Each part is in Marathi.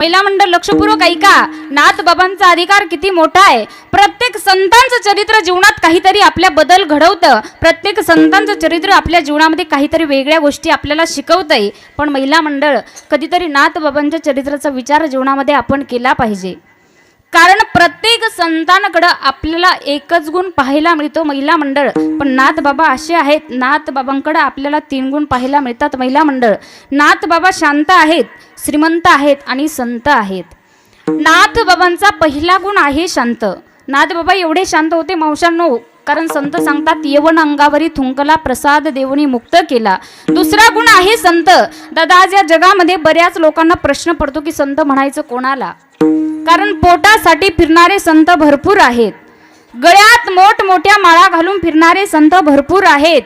महिला मंडळ लक्षपूर्वक ऐका, नाथ बाबांचा अधिकार किती मोठा आहे. प्रत्येक संतांचं चरित्र जीवनात काहीतरी आपल्या बदल घडवतं. प्रत्येक संतांचं चरित्र आपल्या जीवनामध्ये काहीतरी वेगळ्या गोष्टी आपल्याला शिकवतंय. पण महिला मंडळ कधीतरी नाथ बाबांच्या चरित्राचा विचार जीवनामध्ये आपण केला पाहिजे. कारण प्रत्येक संतांकडं आपल्याला एकच गुण पाहायला मिळतो महिला मंडळ. पण नाथ बाबा असे आहेत, नाथ बाबांकडं आपल्याला 3 गुण पाहायला मिळतात महिला मंडळ. नाथ बाबा शांत आहेत, श्रीमंत आहेत आणि संत आहेत. नाथ बाबांचा पहिला गुण आहे शांत. नाथ बाबा एवढे शांत होते मावशांनो, कारण संत सांगतात यवन अंगावरी थुंकला प्रसाद देवनी मुक्त केला. दुसरा गुण आहे संत. दादा आज या जगामध्ये बऱ्याच लोकांना प्रश्न पडतो की संत म्हणायचं कोणाला. कारण पोटासाठी फिरणारे संत भरपूर आहेत. गळ्यात मोठमोठ्या माळा घालून फिरणारे संत भरपूर आहेत.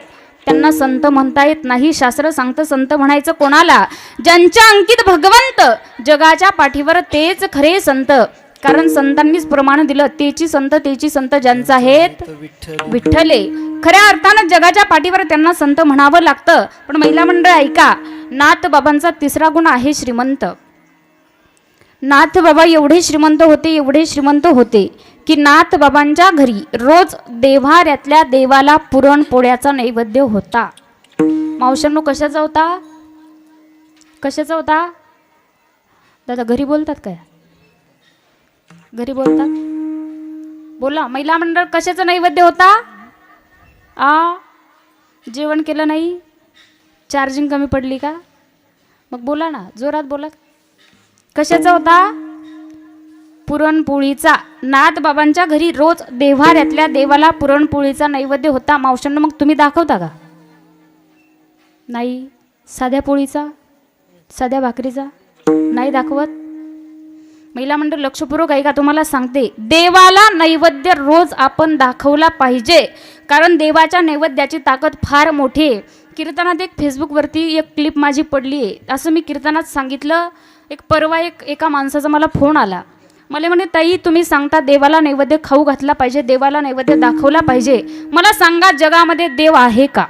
त्यांना संत म्हणता येत नाही. शास्त्र सांगतं संत म्हणायचं कोणाला, ज्यांच्या अंकित भगवंत जगाच्या पाठीवर तेच खरे संत. कारण संतांनीच प्रमाण दिलं, तेची संत ज्यांचा आहेत विठ्ठले. खऱ्या अर्थानं जगाच्या पाठीवर त्यांना संत म्हणावं लागतं. पण महिला मंडळ ऐका, नाथ बाबांचा तिसरा गुण आहे श्रीमंत. नाथ बाबा एवढे श्रीमंत होते की नाथ बाबांच्या घरी रोज देव्हाऱ्यातल्या देवाला पुरणपोळ्याचा नैवेद्य होता. मावशांनो कशाचा होता दादा? घरी बोलतात काय? घरी बोलतात? बोला महिला मंडळ, कशाचा नैवेद्य होता? जेवण केलं नाही? चार्जिंग कमी पडली का? मग बोला ना, जोरात बोला. कशाचा होता? पुरणपोळीचा. नाथ बाबांच्या घरी रोज देव्हाऱ्यातल्या देवाला पुरणपोळीचा नैवेद्य होता. मावशांना मग तुम्ही दाखवता का? नाही. साध्या पोळीचा, साध्या भाकरीचा नाही दाखवत. महिला मंडळ लक्षपूर्वक ऐका, तुम्हाला सांगते, देवाला नैवेद्य रोज आपण दाखवला पाहिजे. कारण देवाच्या नैवेद्याची ताकद फार मोठी आहे. कीर्तनात एक फेसबुकवरती एक क्लिप माझी पडली आहे. असं मी कीर्तनात सांगितलं. परवा एका माणसाचा मला फोन आला. मला म्हणे ताई तुम्ही सांगता देवाला नैवेद्य खाऊ घातला पाहिजे, देवाला नैवेद्य दाखवला पाहिजे. मला सांगा जगामध्ये देव आहे का?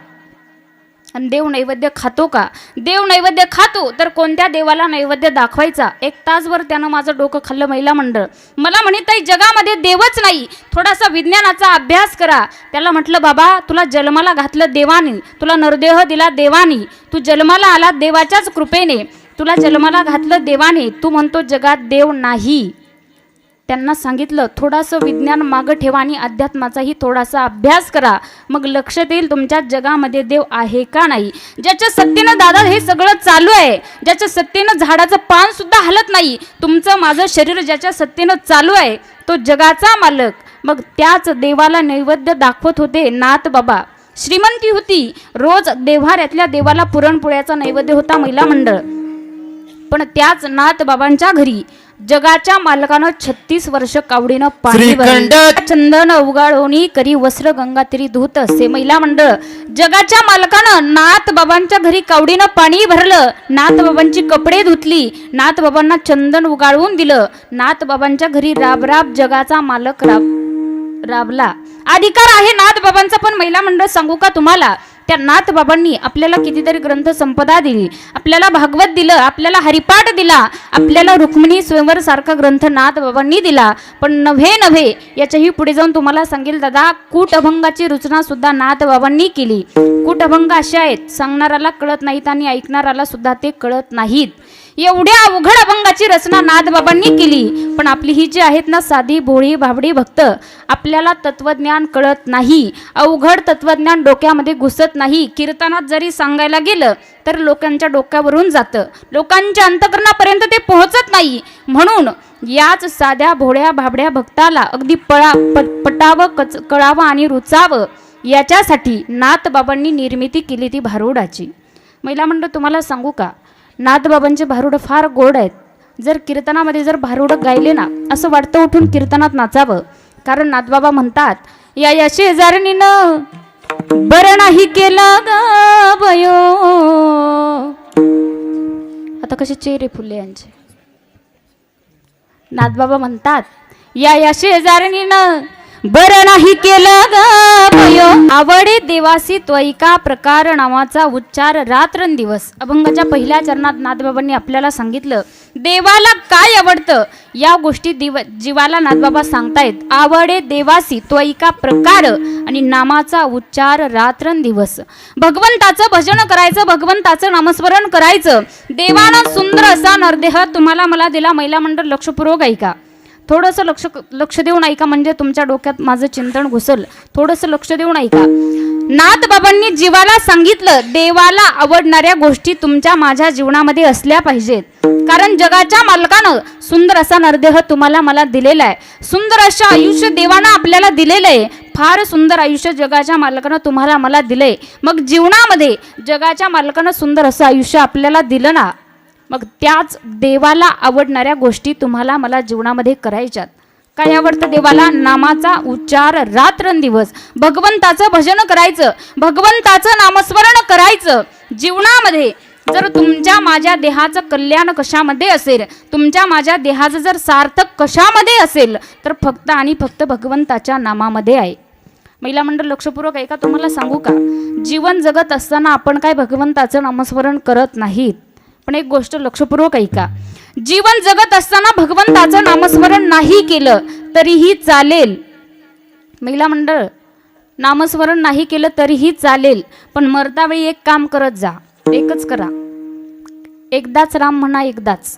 आणि देव नैवेद्य खातो का? देव नैवेद्य खातो तर कोणत्या देवाला नैवेद्य दाखवायचा? 1 तासभर त्यानं माझं डोकं खाल्लं महिला मंडळ. मला म्हणे ताई जगामध्ये देवच नाही, थोडासा विज्ञानाचा अभ्यास करा. त्याला म्हटलं बाबा तुला जन्माला घातलं देवानी, तुला नरदेह दिला देवानी, तू जन्माला आला देवाच्याच कृपेने, तुला जन्माला घातलं देवाने, तू म्हणतो जगात देव नाही. त्यांना सांगितलं थोडासा विज्ञान मागं ठेवा आणि अध्यात्माचाही थोडासा अभ्यास करा, मग लक्षात येईल तुमच्या जगामध्ये देव आहे का नाही. ज्याच्या सत्तेनं दादा हे सगळं चालू आहे, ज्याच्या सत्तेनं झाडाचं पान सुद्धा हलत नाही, तुमचं माझं शरीर ज्याच्या सत्तेनं चालू आहे तो जगाचा मालक. मग त्याच देवाला नैवेद्य दाखवत होते नाथ बाबा. श्रीमंती होती, रोज देव्हाऱ्यातल्या देवाला पुरणपोळ्याचा नैवेद्य होता महिला मंडळ. पण त्याच नाथ बाबांच्या घरी जगाच्या मालकानं 36 वर्ष कावडीनं पाणी भरलं, चंदन उगाळोनी करी वस्त्र गंगा तरी धुत असे. महिला मंडळ जगाच्या मालकानं नाथ बाबांच्या घरी कावडीनं पाणी भरलं, नाथ बाबांची कपडे धुतली, नाथ बाबांना चंदन उगाळून दिलं. नाथ बाबांच्या घरी राब राब जगाचा मालक राबला. अधिकार आहे नाथ बाबांचा. पण महिला मंडळ सांगू का तुम्हाला, त्या नाथ बाबांनी आपल्याला कितीतरी ग्रंथ संपदा दिली, आपल्याला भागवत दिलं, आपल्याला हरिपाठ दिला, आपल्याला रुक्मिणी स्वयंवर सारखा ग्रंथ नाथ बाबांनी दिला. पण नव्हे याच्याही पुढे जाऊन तुम्हाला सांगेल दादा, कूटअभंगाची रचना सुद्धा नाथ बाबांनी केली. कूटअभंग असे आहेत सांगणाराला कळत नाहीत आणि ऐकणाराला सुद्धा ते कळत नाहीत. एवढ्या अवघड अभंगाची रचना नाथ बाबांनी केली. पण आपली ही जी आहेत ना साधी भोळी भाबडी भक्त, आपल्याला तत्वज्ञान कळत नाही, अवघड तत्वज्ञान डोक्यामध्ये घुसत नाही. कीर्तनात जरी सांगायला गेलं तर लोकांच्या डोक्यावरून जातं, लोकांच्या अंतकरणापर्यंत ते पोहोचत नाही. म्हणून याच साध्या भोळ्या भाबड्या भक्ताला अगदी पटावं, कळावं आणि रुचावं याच्यासाठी नाथ बाबांनी निर्मिती केली ती भारुडाची. महिला मंडळ तुम्हाला सांगू का, नाथ बाबांचे भारुड फार गोड आहेत. जर कीर्तनामध्ये जर भारुड गायले ना, असं वाटतं उठून कीर्तनात नाचावं. कारण नाथबाबा म्हणतात या शेजारणीनं बरं नाही केलं ग बयो. आता कसे चेहरे फुलले यांचे. नाथबाबा म्हणतात या शेजारणीनं बरं नाही केलं ग भयो. आवडे देवासी त्वैका प्रकार नावाचा उच्चार रात्रंदिवस. अभंगाच्या पहिल्या चरणात नाथबाबांनी आपल्याला सांगितलं देवाला काय आवडतं या गोष्टी जीवाला नाथबाबा सांगतायत. आवडे देवासी तो एका प्रकार आणि नामाचा उच्चार रात्रंदिवस. भगवंताचं भजन करायचं, भगवंताचं नामस्मरण करायचं. देवानं सुंदर असा नरदेह तुम्हाला मला दिला. महिला मंडळ लक्षपूर्वक ऐका, थोडंसं लक्ष देऊन ऐका, म्हणजे तुमच्या डोक्यात माझं चिंतन घुसल. थोडंसं लक्ष देऊन ऐका. नाथबाबांनी जीवाला सांगितलं, देवाला आवडणाऱ्या गोष्टी तुमच्या माझ्या जीवनामध्ये असल्या पाहिजेत. कारण जगाच्या मालकानं सुंदर असा नरदेह तुम्हाला मला दिलेला आहे. सुंदर असं आयुष्य देवानं आपल्याला दिलेलं आहे. फार सुंदर आयुष्य जगाच्या मालकानं तुम्हाला मला दिलंय. मग जीवनामध्ये जगाच्या मालकानं सुंदर असं आयुष्य आपल्याला दिलं ना, मग त्याच देवाला आवडणाऱ्या गोष्टी तुम्हाला मला जीवनामध्ये करायच्यात. काय आवडतं देवाला? नामाचा उच्चार रात्रंदिवस. भगवंताचं भजन करायचं, भगवंताचं नामस्मरण करायचं. जीवनामध्ये जर तुमच्या माझ्या देहाचं कल्याण कशामध्ये असेल, तुमच्या माझ्या देहाचं जर सार्थक कशामध्ये असेल, तर फक्त आणि फक्त भगवंताच्या नामामध्ये आहे. महिला मंडळ लक्षपूर्वक ऐका, तुम्हाला सांगू का, जीवन जगत असताना आपण काय भगवंताचं नामस्मरण करत नाहीत. पण एक गोष्ट लक्षपूर्वक ऐका, जीवन जगत असताना भगवंताचं नामस्मरण नाही केलं तरीही चालेल. महिला मंडळ, नामस्मरण नाही केलं तरीही चालेल, पण मरतावेळी एक काम करत जा. एकच करा, एकदाच राम म्हणा, एकदाच.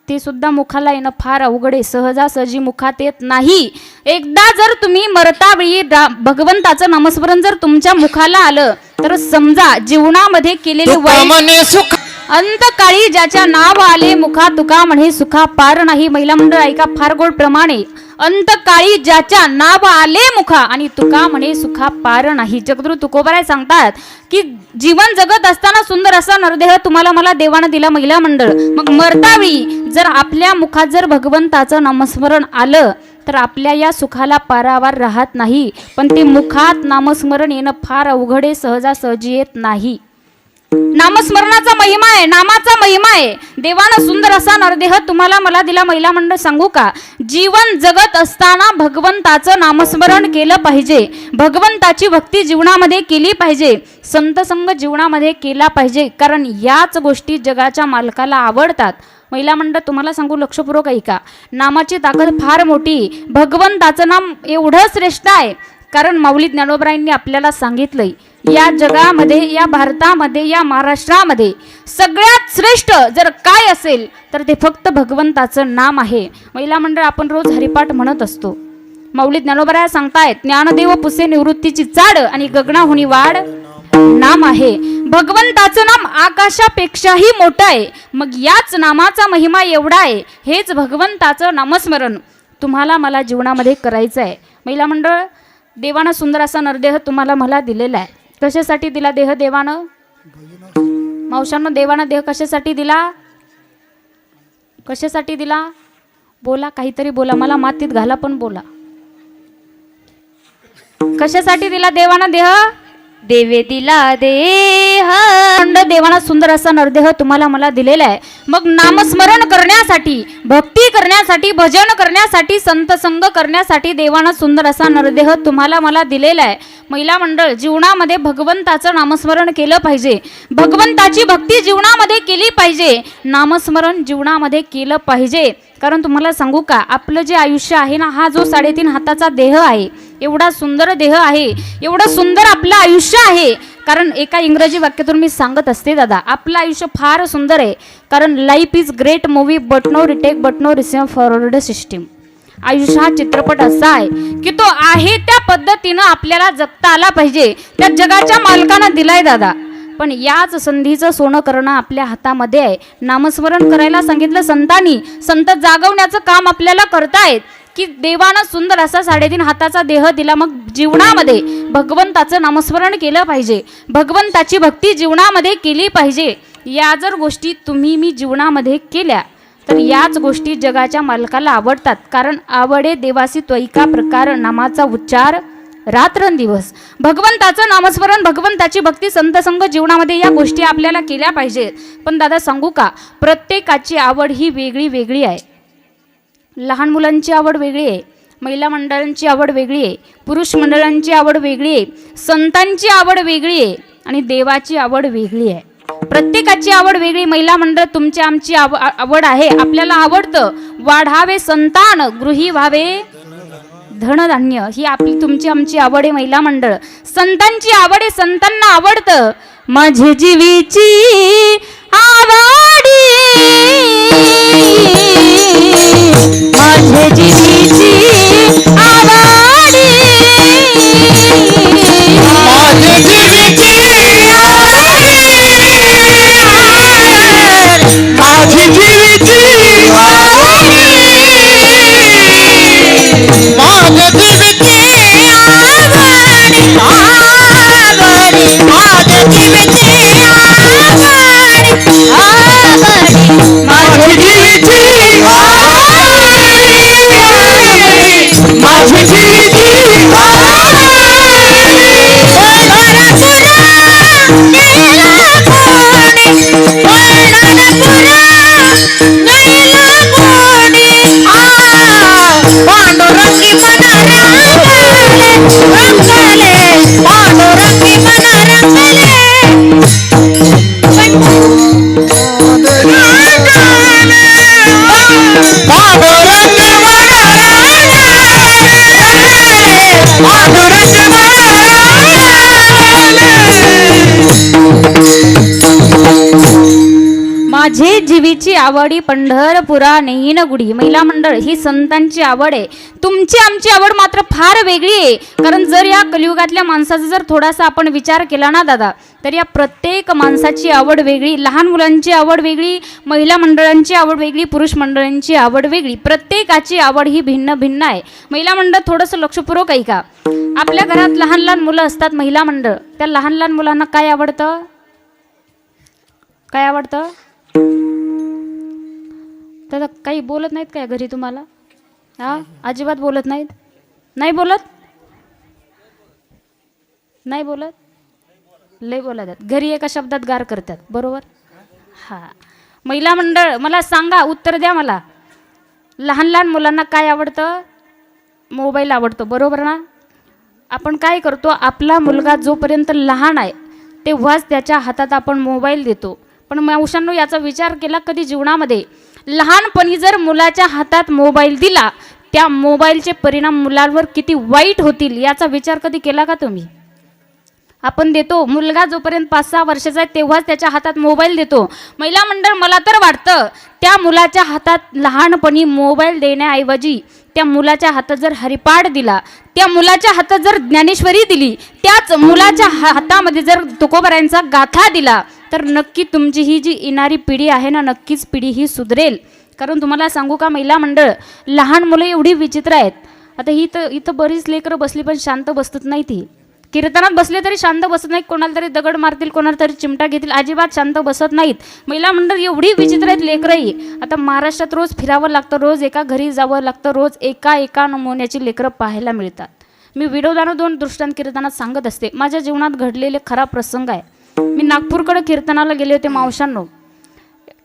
ते सुद्धा मुखाला येणं फार अवघड आहे, सहजासहजी मुखात येत नाही. एकदा जर तुम्ही मरतावेळी भगवंताचं नामस्मरण जर तुमच्या मुखाला आलं तर समजा जीवनामध्ये केलेले वाईट अंतकाळी ज्याच्या नाव आले मुखा तुका म्हणे सुखा पार नाही. महिला मंडळ ऐका, फार गोड प्रमाणे, अंतकाळी ज्याच्या नाव आले मुखा आणि तुका म्हणे सुखा पार नाही. जगद्गुरु तुकोबाराय सांगतात की जीवन जगत असताना सुंदर असा नरदेह तुम्हाला मला देवानं दिला. महिला मंडळ, मग मरतावेळी जर आपल्या मुखात जर भगवंताचं नामस्मरण आलं तर आपल्या या सुखाला पारावार राहत नाही. पण ते मुखात नामस्मरण येणं फार अवघड आहे, सहजासहजी येत नाही. नामस्मरणाचा महिमा आहे, नामाचा महिमा आहे. देवानं सुंदर असा नरदेह तुम्हाला मला दिला. महिला मंडळ सांगू का, जीवन जगत असताना भगवंताचं नामस्मरण केलं पाहिजे, भगवंताची भक्ती जीवनामध्ये केली पाहिजे, संतसंग जीवनामध्ये केला पाहिजे. कारण याच गोष्टी जगाच्या मालकाला आवडतात. महिला मंडळ तुम्हाला सांगू, लक्षपूर्वक ऐका, नामाची ताकद फार मोठी. भगवंताचं नाम एवढं श्रेष्ठ आहे कारण माऊली ज्ञानोबरायांनी आपल्याला सांगितलंय, या जगामध्ये, या भारतामध्ये, या महाराष्ट्रामध्ये सगळ्यात श्रेष्ठ जर काय असेल तर ते फक्त भगवंताचं नाम आहे. महिला मंडळ, आपण रोज हरिपाठ म्हणत असतो. माऊली ज्ञानोबराया सांगतायत, ज्ञानदेव पुसे निवृत्तीची चाड आणि गगनाहुनी वाढ नाम आहे. भगवंताचं नाम आकाशापेक्षाही मोठं आहे. मग याच नामाचा महिमा एवढा आहे. हेच भगवंताचं नामस्मरण तुम्हाला मला जीवनामध्ये करायचं आहे. महिला मंडळ, देवानं सुंदर असा नरदेह तुम्हाला मला दिलेला आहे. कशासाठी दिला देह देवानं? मावशांनो, देवानं देह कशासाठी दिला? कशासाठी दिला? बोला, काहीतरी बोला, मला मातीत घाला पण बोला. कशासाठी दिला देवानं देह? देवे दिला देह. देवाना सुंदर असा नरदेह तुम्हाला मला दिलेला आहे. मग नामस्मरण करण्यासाठी, भक्ती करण्यासाठी, भजन करण्यासाठी, संतसंग करण्यासाठी देवाना सुंदर असा नरदेह तुम्हाला मला दिलेला आहे. महिला मंडळ, जीवनामध्ये भगवंताचं नामस्मरण केलं पाहिजे, भगवंताची भक्ती जीवनामध्ये केली पाहिजे, नामस्मरण जीवनामध्ये केलं पाहिजे. कारण तुम्हाला सांगू का, आपलं जे आयुष्य आहे ना, हा जो 3.5 हाताचा देह आहे, एवढा सुंदर देह आहे, एवढं सुंदर आपलं आयुष्य आहे. कारण एका इंग्रजी वाक्यातून मी सांगत असते, दादा, आपलं आयुष्य फार सुंदर आहे. कारण life is great movie but no retake but no receive forward system. आयुष्य हा चित्रपट असा आहे की तो आहे त्या पद्धतीनं आपल्याला जगता आला पाहिजे. त्या जगाच्या मालकानं दिलाय दादा. पण याच संधीचं सोनं करणं आपल्या हातामध्ये आहे. नामस्मरण करायला सांगितलं संतांनी, संत जागवण्याचं काम आपल्याला करतायत की देवानं सुंदर असा 3.5 हाताचा देह दिला. मग जीवनामध्ये भगवंताचं नामस्मरण केलं पाहिजे, भगवंताची भक्ती जीवनामध्ये केली पाहिजे. या जर गोष्टी तुम्ही मी जीवनामध्ये केल्या तर याच गोष्टी जगाच्या मालकाला आवडतात. कारण आवडे देवासी त्वैका प्रकार नामाचा उच्चार रात्रंदिवस. भगवंताचं नामस्मरण, भगवंताची भक्ती, संतसंग जीवनामध्ये या गोष्टी आपल्याला केल्या पाहिजेत. पण दादा सांगू का, प्रत्येकाची आवड ही वेगळी वेगळी आहे. लहान मुलांची आवड वेगळी आहे, महिला मंडळांची आवड वेगळी आहे, पुरुष मंडळांची आवड वेगळी आहे, संतांची आवड वेगळी आहे आणि देवाची आवड वेगळी आहे. प्रत्येकाची आवड वेगळी. महिला मंडळ तुमची आमची आवड आहे, आपल्याला आवडतं. वाढावे संतान, गृही व्हावे धनधान्य, ही आपली तुमची आमची आवड आहे. महिला मंडळ संतांची आवड आहे, संतांना आवडतं. माझे जीवीची आवडी, माझे जीवीची आवडी, माझे जीवीची माझी जीवीची माझ्या जीवीची माझ्या जीवीची माझी जीवीची माझी जीवीची पांडुरंगी मना रंगले पांडुरंगी मना रंगले पांडुरंग मना पांडुरंग माझे जीवीची आवडी पंढरपुरा नेईन गुढी. महिला मंडळ ही संतांची आवड आहे. तुमची आमची आवड मात्र फार वेगळी आहे. कारण जर या कलियुगातल्या माणसाचा जर थोडासा आपण विचार केला ना दादा, तर या प्रत्येक माणसाची आवड वेगळी. लहान मुलांची आवड वेगळी, महिला मंडळांची आवड वेगळी, पुरुष मंडळांची आवड वेगळी. प्रत्येकाची आवड ही भिन्न भिन्न आहे. महिला मंडळ थोडंसं लक्षपूर्वक ऐका. आपल्या घरात लहान लहान मुलं असतात. महिला मंडळ त्या लहान लहान मुलांना काय आवडतं, काय आवडतं? तर काही बोलत नाहीत काय घरी तुम्हाला? हा, अजिबात बोलत नाहीत. नाही बोलत, नाही बोलत, लय बोलतात घरी. एका शब्दात गार करतात, बरोबर? हा, महिला मंडळ मला सांगा, उत्तर द्या मला. लहान लहान मुलांना काय आवडतं? मोबाईल आवडतो, बरोबर ना? आपण काय करतो, आपला मुलगा जोपर्यंत लहान आहे तेव्हाच त्याच्या हातात आपण मोबाईल देतो. पण मावशांनो, याचा विचार केला कधी जीवनामध्ये? लहानपणी जर मुलाच्या हातात मोबाईल दिला, त्या मोबाईलचे परिणाम मुलांवर किती वाईट होतील याचा विचार कधी केला का तुम्ही? आपण देतो, मुलगा जोपर्यंत 5-6 वर्षाचा आहे तेव्हाच त्याच्या हातात मोबाईल देतो. महिला मंडळ मला तर वाटतं त्या मुलाच्या हातात लहानपणी मोबाईल देण्याऐवजी त्या मुलाच्या हातात जर हरिपाठ दिला, त्या मुलाच्या हातात जर ज्ञानेश्वरी दिली, त्याच मुलाच्या हातामध्ये जर तुकोबारायांचा गाथा दिला, तर नक्की तुमची ही जी येणारी पिढी आहे ना, नक्कीच पिढी ही सुधरेल. कारण तुम्हाला सांगू का महिला मंडळ, लहान मुलं एवढी विचित्र आहेत. आता ही तर इथं बरीच लेकरं बसली पण शांत बसत नाही. ती कीर्तनात बसले तरी शांत बसत नाहीत. कोणाला तरी दगड मारतील, कोणाला तरी चिमटा घेतील, अजिबात शांत बसत नाहीत. महिला मंडळ एवढी विचित्र आहेत लेकरंही. आता महाराष्ट्रात रोज फिरावं लागतं, रोज एका घरी जावं लागतं, रोज एका नमुन्याची लेकरं पाहायला मिळतात. मी व्हिडिओद्वारे 2 दृष्टांत कीर्तनात सांगत असते. माझ्या जीवनात घडलेले खरा प्रसंग आहे. मी नागपूरकडे कीर्तनाला गेले होते मावशांनो.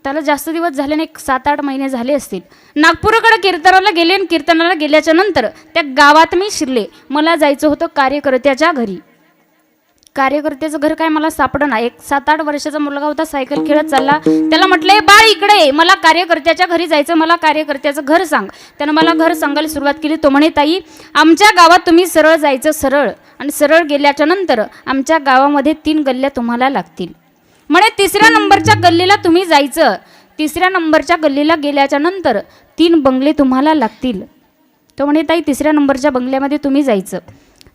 त्याला जास्त दिवस झाले नाही, 7-8 महिने झाले असतील. नागपूरकडे कीर्तनाला गेले आणि कीर्तनाला गेल्याच्या नंतर त्या गावात मी शिरले. मला जायचं होतं कार्यकर्त्याच्या घरी. कार्यकर्त्याचं घर काय मला सापडं नाही. एक 7-8 वर्षाचा मुलगा होता, सायकल खेळत चालला. त्याला म्हटलंय, बाळ इकडे, मला कार्यकर्त्याच्या घरी जायचं, मला कार्यकर्त्याचं घर सांग. त्यानं मला घर सांगायला सुरुवात केली. तो म्हणे, ताई आमच्या गावात तुम्ही सरळ जायचं, सरळ, आणि सरळ गेल्याच्या नंतर आमच्या गावामध्ये 3 गल्ल्या तुम्हाला लागतील. म्हणे 3ऱ्या नंबरच्या गल्लीला तुम्ही जायचं. 3ऱ्या नंबरच्या गल्लीला गेल्याच्या नंतर 3 बंगले तुम्हाला लागतील. तो म्हणे, ताई 3ऱ्या नंबरच्या बंगल्यामध्ये तुम्ही जायचं.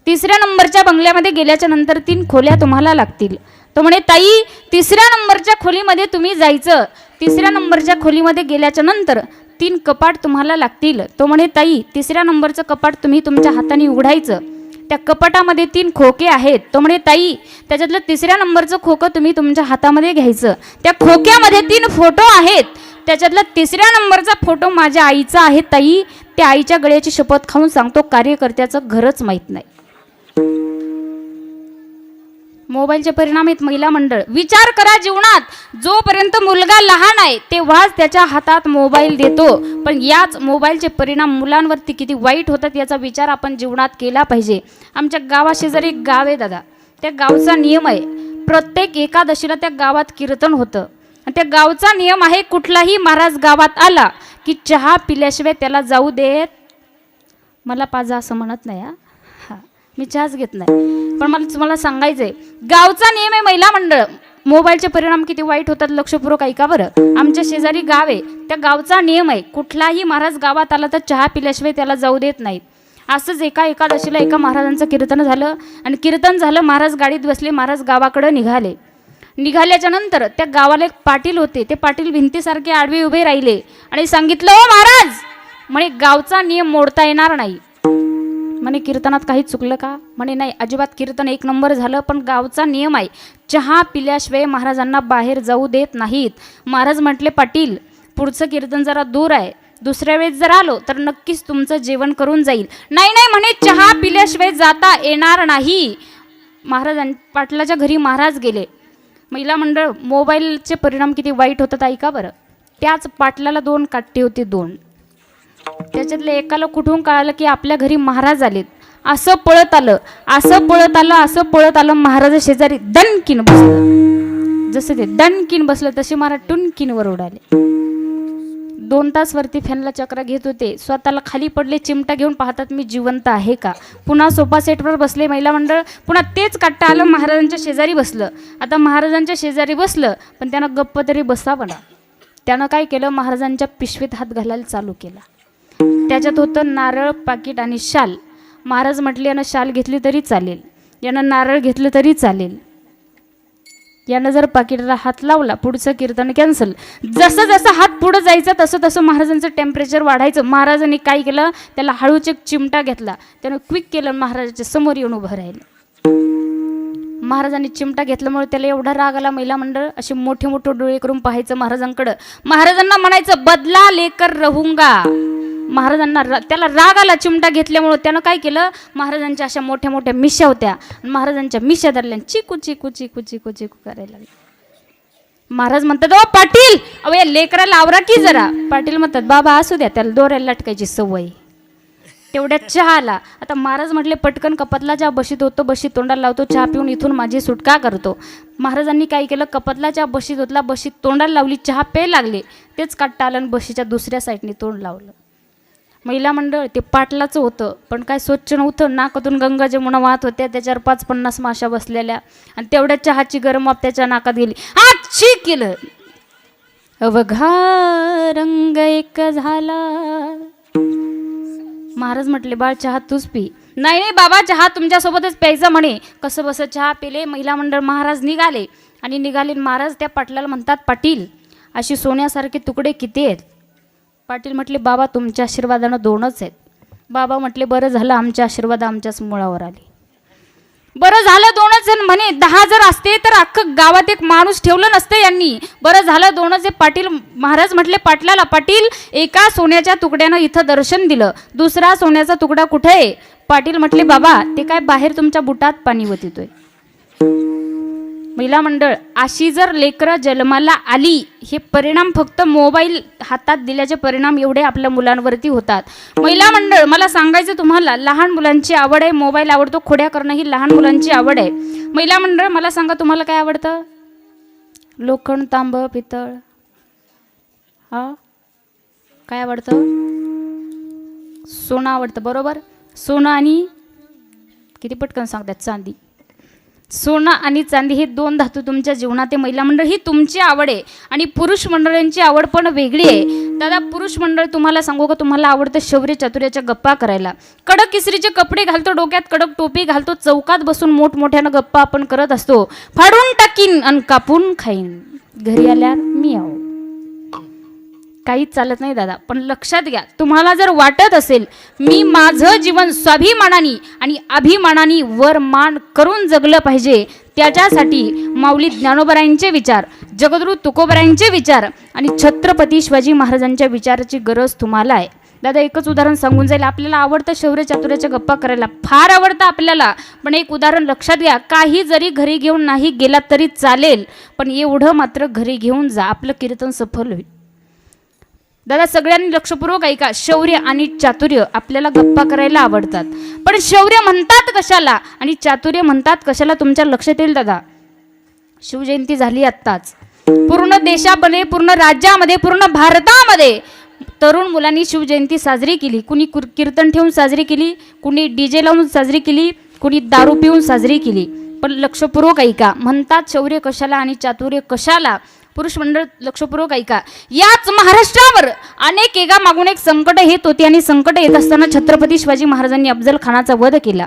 3ऱ्या नंबरच्या बंगल्यामध्ये गेल्याच्या नंतर 3 खोल्या तुम्हाला लागतील. तो म्हणे, ताई 3ऱ्या नंबरच्या खोलीमध्ये तुम्ही जायचं. 3ऱ्या नंबरच्या खोलीमध्ये गेल्याच्या नंतर 3 कपाट तुम्हाला लागतील. तो म्हणे, ताई 3ऱ्या नंबरचं कपाट तुम्ही तुमच्या हाताने उघडायचं. त्या कपाटामध्ये 3 खोके आहेत. तो म्हणे, ताई त्याच्यातलं 3ऱ्या नंबरचं खोकं तुम्ही तुमच्या हातामध्ये घ्यायचं. त्या खोक्यामध्ये 3 फोटो आहेत. त्याच्यातला 3ऱ्या नंबरचा फोटो माझ्या आईचा आहे. ताई त्या आईच्या गळ्याची शपथ खाऊन सांगतो, कार्यकर्त्याचं घरच माहीत नाही. मोबाईलचे परिणाम आहेत महिला मंडळ. विचार करा, जीवनात जोपर्यंत मुलगा लहान आहे तेव्हाच त्याच्या हातात मोबाईल देतो, पण याच मोबाईलचे परिणाम मुलांवरती किती वाईट होतात याचा विचार आपण जीवनात केला पाहिजे. आमच्या गावाशेजारी एक गाव आहे दादा. त्या गावचा नियम आहे, प्रत्येक एकादशीला त्या गावात कीर्तन होतं आणि त्या गावचा नियम आहे, कुठलाही महाराज गावात आला की चहा पिल्याशिवाय त्याला जाऊ देत. मला पाजा असं म्हणत नाही हा, मी चहाच घेत नाही, पण मला तुम्हाला सांगायचं आहे, गावचा नियम आहे महिला मंडळ. मोबाईलचे परिणाम किती वाईट होतात लक्षपूर्वक ऐका बरं. आमच्या शेजारी गाव आहे, त्या गावचा नियम आहे, कुठलाही महाराज गावात आला तर चहा पिल्याशिवाय त्याला जाऊ देत नाहीत. असंच एका एकादशीला एका महाराजांचं कीर्तन झालं आणि कीर्तन झालं, महाराज गाडीत बसले, महाराज गावाकडे निघाले. निघाल्याच्या नंतर त्या गावाला एक पाटील होते, ते पाटील भिंतीसारखे आडवे उभे राहिले आणि सांगितलं, ओ महाराज, म्हणे गावचा नियम मोडता येणार नाही. म्हणे कीर्तनात काही चुकलं का? म्हणे नाही, अजिबात कीर्तन एक नंबर झालं, पण गावचा नियम आहे, चहा पिल्याशिवाय महाराजांना बाहेर जाऊ देत नाहीत. महाराज म्हटले, पाटील पुढचं कीर्तन जरा दूर आहे, दुसऱ्या वेळेस जर आलो तर नक्कीच तुमचं जेवण करून जाईल. नाही नाही म्हणे, चहा पिल्याशिवाय जाता येणार नाही. पाटलाच्या घरी महाराज गेले. महिला मंडळ, मोबाईलचे परिणाम किती वाईट होतात ऐका बरं. त्याच पाटलाला 2 काट्टे होते, 2. त्याच्यातले एकाला कुठून कळालं की आपल्या घरी महाराज आलेत. असं पळत आलं, असं पळत आलं, असं पळत आलं, महाराज शेजारी दणकीन बसलं. जसं ते दणकीन बसलं तसे महाराज टुनकीनवर उडाले. 2 तास वरती फॅनला चक्र घेत होते, स्वतःला खाली पडले, चिमटा घेऊन पाहतात मी जिवंत आहे का. पुन्हा सोफा सेटवर बसले महिला मंडळ, पुन्हा तेच काट्टा आलं, महाराजांच्या शेजारी बसलं. आता महाराजांच्या शेजारी बसलं, पण त्यानं गप्प तरी बसावं ना. त्यानं काय केलं, महाराजांच्या पिशवीत हात घालायला चालू केला. त्याच्यात होतं नारळ, पाकिट आणि शाल. महाराज म्हटले, यानं शाल घेतली तरी चालेल, यानं नारळ घेतलं तरी चालेल. यानं जर पाकिटला हात लावला, पुढचं कीर्तन कॅन्सल. जसं जसं हात पुढं जायचं तसं तसं महाराजांचं टेम्परेचर वाढायचं. महाराजांनी काय केलं, त्याला हळूच एक चिमटा घेतला, त्यानं क्विक केलं, महाराजाच्या समोर येऊन उभं राहिलं. महाराजांनी चिमटा घेतल्यामुळे त्याला एवढा राग आला, महिला मंडळ असे मोठे मोठे डोळे करून पाहायचं महाराजांकडं. महाराजांना म्हणायचं, बदला लेकर रहूंगा. महाराजांना त्याला राग आला चिमटा घेतल्यामुळं. त्यानं काय केलं, महाराजांच्या अशा मोठ्या मोठ्या मिश्या होत्या, महाराजांच्या मिश्या धरल्या, चिकू चिकू चिकू चिकू चिकू करायला लागले. महाराज म्हणतात, ओ पाटील, अहो या लेकराला आवरा की जरा. पाटील म्हणतात, बाबा असू द्या, त्याला दोऱ्याला लटकायची सवय. तेवढ्यात चहा आला. आता महाराज म्हटले, पटकन कपातला चहा बशीत होतो, बशीत तोंडाला लावतो, चहा पिऊन इथून माझी सुटका करतो. महाराजांनी काय केलं, कपातला चहा बशीत होतला, बशीत तोंडाला लावली, चहा प्यायला लागले. तेच काट्टा आलं आणि बशीच्या दुसऱ्या साईडने तोंड लावलं. महिला मंडळ, ते पाटलाचं होतं, पण काय स्वच्छ नव्हतं. नाकातून गंगा जमुना वाहत होत्या, त्याच्यावर 5-50 माशा बसलेल्या आणि तेवढ्या चहाची गरम वाफ त्याच्या नाकात गेली. छी केलं. अवघा रंग एक झाला. महाराज म्हटले, बाळ चहा तूच पी. नाही नाही बाबा, चहा तुमच्यासोबतच प्यायचा म्हणे. कसं बस चहा पिले. महिला मंडळ, महाराज निघाले आणि निघाले. महाराज त्या पाटलाला म्हणतात, पाटील अशी सोन्यासारखे तुकडे किती आहेत? पाटील म्हटले, बाबा तुमच्या आशीर्वादानं 2च आहेत. बाबा म्हटले, बरं झालं, आमच्या आशीर्वाद आमच्याच मुळावर आले. बरं झालं 2च आहेत म्हणे. 10 जर असते तर अख्खं गावात एक माणूस ठेवलं नसतं यांनी. बरं झालं 2च आहे. पाटील महाराज म्हटले पाटलाला, पाटील एका सोन्याच्या तुकड्यानं इथं दर्शन दिलं, दुसरा सोन्याचा तुकडा कुठे आहे? पाटील म्हटले, बाबा ते काय बाहेर तुमच्या बुटात पाणी वतितोय. महिला मंडळ, अशी जर लेकरं जन्माला आली, हे परिणाम फक्त मोबाईल हातात दिल्याचे परिणाम एवढे आपल्या मुलांवरती होतात. महिला मंडळ, मला सांगायचं तुम्हाला, लहान मुलांची आवड आहे, मोबाईल आवडतो, खोड्या करणं ही लहान मुलांची आवड आहे. महिला मंडळ, मला सांगा तुम्हाला काय आवडतं? लोखंड, तांब, पितळ, हा काय आवडतं? सोनं आवडतं, बरोबर. सोनं आणि किती पटकन सांगतात, चांदी. सोनं आणि चांदी हे 2 धातू तुमच्या जीवनात आहे. महिला मंडळ, ही तुमची आवड आहे आणि पुरुष मंडळांची आवड पण वेगळी आहे. दादा पुरुष मंडळ, तुम्हाला सांगू का, तुम्हाला आवडतं शौर्य चातुर्याच्या गप्पा करायला. कडक इस्त्रीचे कपडे घालतो, डोक्यात कडक टोपी घालतो, चौकात बसून मोठमोठ्यानं गप्पा आपण करत असतो. फाडून टाकीन आणि कापून खाईन, घरी आल्यावर मी आहो. काहीच चालत नाही दादा, पण लक्षात घ्या, तुम्हाला जर वाटत असेल मी माझं जीवन स्वाभिमानाने आणि अभिमानाने वर मान करून जगलं पाहिजे, त्याच्यासाठी माऊली ज्ञानोबरायांचे विचार, जगद्गुरू तुकोबरायांचे विचार आणि छत्रपती शिवाजी महाराजांच्या विचाराची गरज तुम्हाला आहे. दादा एकच उदाहरण सांगून जाईल. आपल्याला आवडतं शौर्य चातुर्याच्या गप्पा करायला, फार आवडतं आपल्याला, पण एक उदाहरण लक्षात घ्या, काही जरी घरी घेऊन नाही गेला तरी चालेल, पण एवढं मात्र घरी घेऊन जा, आपलं कीर्तन सफल होईल. दादा सगळ्यांनी लक्षपूर्वक ऐका, शौर्य आणि चातुर्य आपल्याला गप्पा करायला आवडतात, पण शौर्य म्हणतात कशाला आणि चातुर्य म्हणतात कशाला तुमच्या लक्षात येईल दादा. शिवजयंती झाली आत्ताच. पूर्ण देशामध्ये, पूर्ण राज्यामध्ये, पूर्ण भारतामध्ये तरुण मुलांनी शिवजयंती साजरी केली. कुणी कीर्तन ठेवून साजरी केली, कुणी डीजे लावून साजरी केली, कुणी दारू पिऊन साजरी केली. पण लक्षपूर्वक ऐका. म्हणतात शौर्य कशाला आणि चातुर्य कशाला. पुरुष मंडळ लक्षपूर्वक ऐका. याच महाराष्ट्रावर अनेक एका मागून एक संकट येत होती आणि संकट येत असताना छत्रपती शिवाजी महाराजांनी अफजल खानाचा वध केला.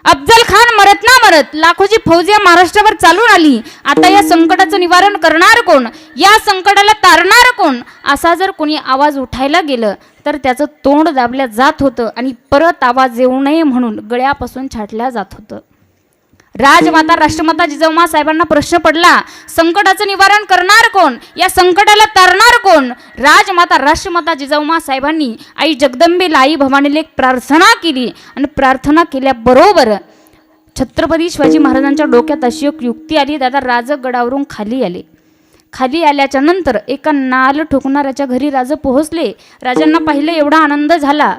अफजल खान मरत ना मरत लाखोची फौज या महाराष्ट्रावर चालून आली. आता या संकटाचं निवारण करणार कोण, या संकटाला तारणार कोण, असा जर कोणी आवाज उठायला गेलं तर त्याचं तोंड दाबल्या जात होतं आणि परत आवाज येऊ नये म्हणून गळ्यापासून छाटल्या जात होतं. राजमाता राष्ट्रमाता जिजाऊमा साहेबांना प्रश्न पडला, संकटाचं निवारण करणार कोण, या संकटाला तारणार कोण. राजमाता राष्ट्रमाता जिजाऊमा साहेबांनी आई जगदंबेला, आई भवानीला एक प्रार्थना केली आणि प्रार्थना केल्याबरोबर छत्रपती शिवाजी महाराजांच्या डोक्यात अशी एक युक्ती आली. दादा राजगडावरून खाली आले. खाली आल्याच्या नंतर एका नाल ठोकणाऱ्याच्या घरी राजा पोहोचले. राजांना पाहिलं, एवढा आनंद झाला.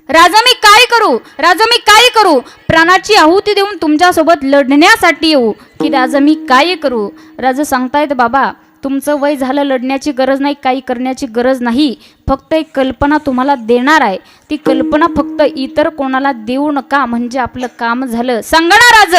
राजा मी काय करू, राजा मी काय करू, प्राणाची आहुती देऊन तुमच्यासोबत लढण्यासाठी येऊ की राजा मी काय करू. राजा सांगतायत, बाबा तुमचं वय झालं, लढण्याची गरज नाही, काही करण्याची गरज नाही. फक्त एक कल्पना तुम्हाला देणार आहे. ती कल्पना फक्त इतर कोणाला देऊ नका, म्हणजे आपलं काम झालं. सांगा ना राज,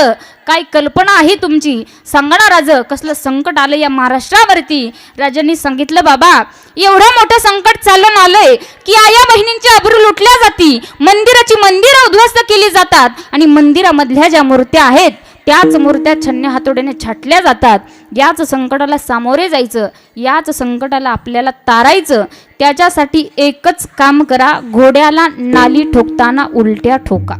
काय कल्पना आहे तुमची, सांगा ना राज, कसलं संकट आलं या महाराष्ट्रावरती. राजांनी सांगितलं, बाबा एवढं मोठं संकट चालून आलंय की आया बहिणींची अब्रू लुटल्या जाती, मंदिराची मंदिरं उद्ध्वस्त केली जातात आणि मंदिरामधल्या ज्या मूर्त्या आहेत त्याच मूर्त्या छन्न्या हातोड्याने छाटल्या जातात. याच संकटाला सामोरे जायचं, याच संकटाला आपल्याला तारायचं. त्याच्यासाठी एकच काम करा, घोड्याला नाली ठोकताना उलट्या ठोका.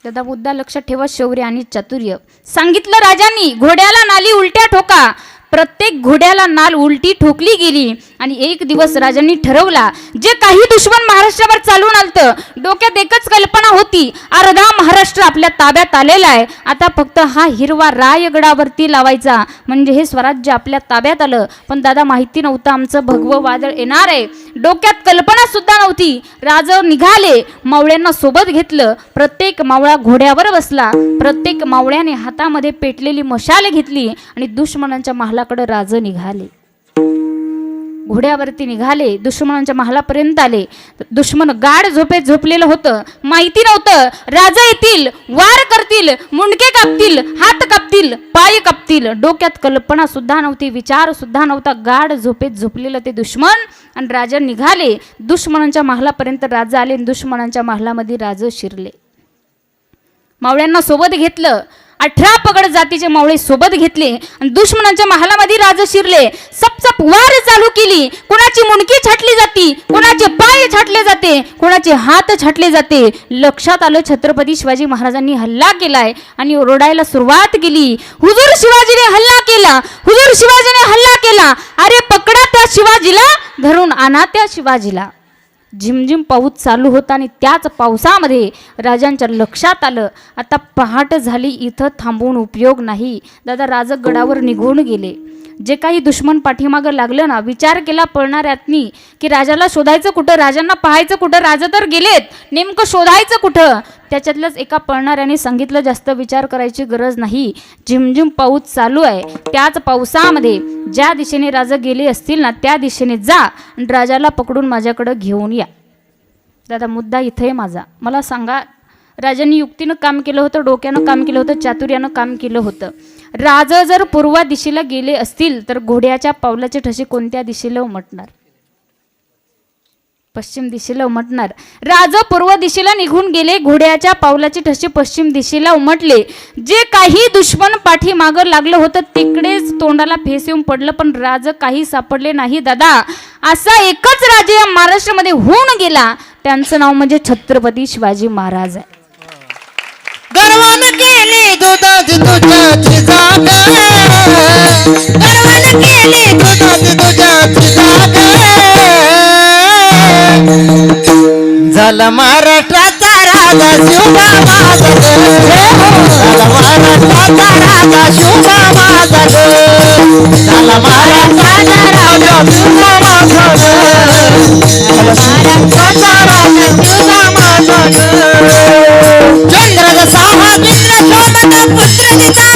दादा मुद्दा लक्षात ठेवा, शौर्य आणि चातुर्य. सांगितलं राजांनी, घोड्याला नाली उलट्या ठोका. प्रत्येक घोड्याला नाल उलटी ठोकली गेली आणि एक दिवस राजांनी ठरवला, जे काही दुश्मन महाराष्ट्रावर चालून आलतं, डोक्यात एकच कल्पना होती, अर्धा महाराष्ट्र आपल्या ताब्यात आलेला आहे, आता फक्त हा हिरवा रायगडावरती लावायचा म्हणजे हे स्वराज्य आपल्या ताब्यात आलं. पण दादा माहिती नव्हतं आमचं भगवं वादळ येणार आहे, डोक्यात कल्पना सुद्धा नव्हती. राजा निघाले, मावळ्यांना सोबत घेतलं. प्रत्येक मावळा घोड्यावर बसला. प्रत्येक मावळ्याने हातामध्ये पेटलेली मशाल घेतली आणि दुश्मनांच्या महालाकडे राजे निघाले. घोड्यावरती निघाले, दुश्मनांच्या महालापर्यंत आले. दुश्मन गाढ झोपेत झोपलेलं होतं. माहिती नव्हतं राजा येतील, वार करतील, मुंडके कापतील, हात कापतील, पाय कापतील. डोक्यात कल्पना सुद्धा नव्हती, विचार सुद्धा नव्हता. गाढ झोपेत झोपलेलं ते दुश्मन आणि राजा निघाले. दुश्मनांच्या महालापर्यंत राजा आले आणि दुश्मनांच्या महालामध्ये राजे शिरले. मावळ्यांना सोबत घेतलं. 18 पगड जातीचे मावळे सोबत घेतले आणि दुश्मनांच्या महालामध्ये राजे शिरले. सपसप वार चालू केली. कोणाची मुंडकी छाटली जाती, कोणाचे पाय छाटले जाते, कोणाचे हात छाटले जाते. लक्षात आलं छत्रपती शिवाजी महाराजांनी हल्ला केलाय आणि ओरडायला सुरुवात केली, हुजूर शिवाजीने हल्ला केला, हुजूर शिवाजीने हल्ला केला. अरे पकडा त्या शिवाजीला, धरून आणा त्या शिवाजीला. झिमझिम पाऊस चालू होता आणि त्याच पावसामध्ये राजांच्या लक्षात आलं, आता पहाट झाली, इथं थांबून उपयोग नाही. दादा राजा गडावर निघून गेले. जे काही दुश्मन पाठीमागं लागलं ना, विचार केला पळणाऱ्यांनी की राजाला शोधायचं कुठं, राजांना पाहायचं कुठं, राजा तर गेलेत, नेमकं शोधायचं कुठं. त्याच्यातल्याच एका पळणाऱ्याने सांगितलं, जास्त विचार करायची गरज नाही, झिमझिम पाऊस चालू आहे, त्याच पावसामध्ये ज्या दिशेने राजा गेले असतील ना त्या दिशेने जा आणि राजाला पकडून माझ्याकडं घेऊन या. दादा मुद्दा इथे आहे माझा. मला सांगा, राजांनी युक्तीनं काम केलं होतं, डोक्यानं काम केलं होतं, चातुर्यानं काम केलं होतं. राजा जर पूर्व दिशेला गेले असतील तर घोड्याच्या पावलाचे ठसे कोणत्या दिशेला उमटणार? पश्चिम दिशेला उमटणार. राजा पूर्व दिशेला निघून गेले, घोड्याच्या पावलाचे ठसे पश्चिम दिशेला उमटले. जे काही दुश्मन पाठीमागं लागलं होतं तिकडेच तोंडाला फेस येऊन पडलं, पण राजा काही सापडले नाही. दादा असा एकच राजा या महाराष्ट्रामध्ये होऊन गेला, त्यांचं नाव म्हणजे छत्रपती शिवाजी महाराज आहे. गर्वान केली दुधाची तुझ्याची जाग, गर्वान केली दुधाची तुझ्याची जाग. झाला महाराष्ट्राचा राजा शिवबा माझा ग, झाला महाराष्ट्राचा राजा शिवबा माझा ग, झाला महाराष्ट्राचा राजा शिवबा माझा ग, झाला महाराष्ट्राचा राजा शिवबा माझा ग. चंद्र जसा हा मित्र शोभत पुत्र दिसा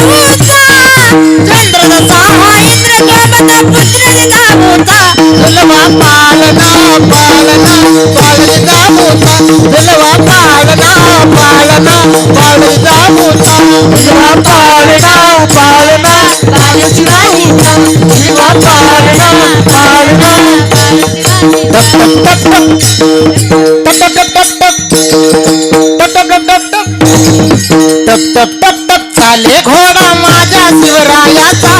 पाळणा पाळणीचा मोठा झुलवा पाळणा पाळणा पाळणीचा मोठा झुलवा पाळणा पाळणा पाळणीचा मोठा झुलवा पाळणा पाळणा टक टक टक टक टक टक टक टक टक टक टक टक टक टक चाले घोडा माझ्या शिवरायाचा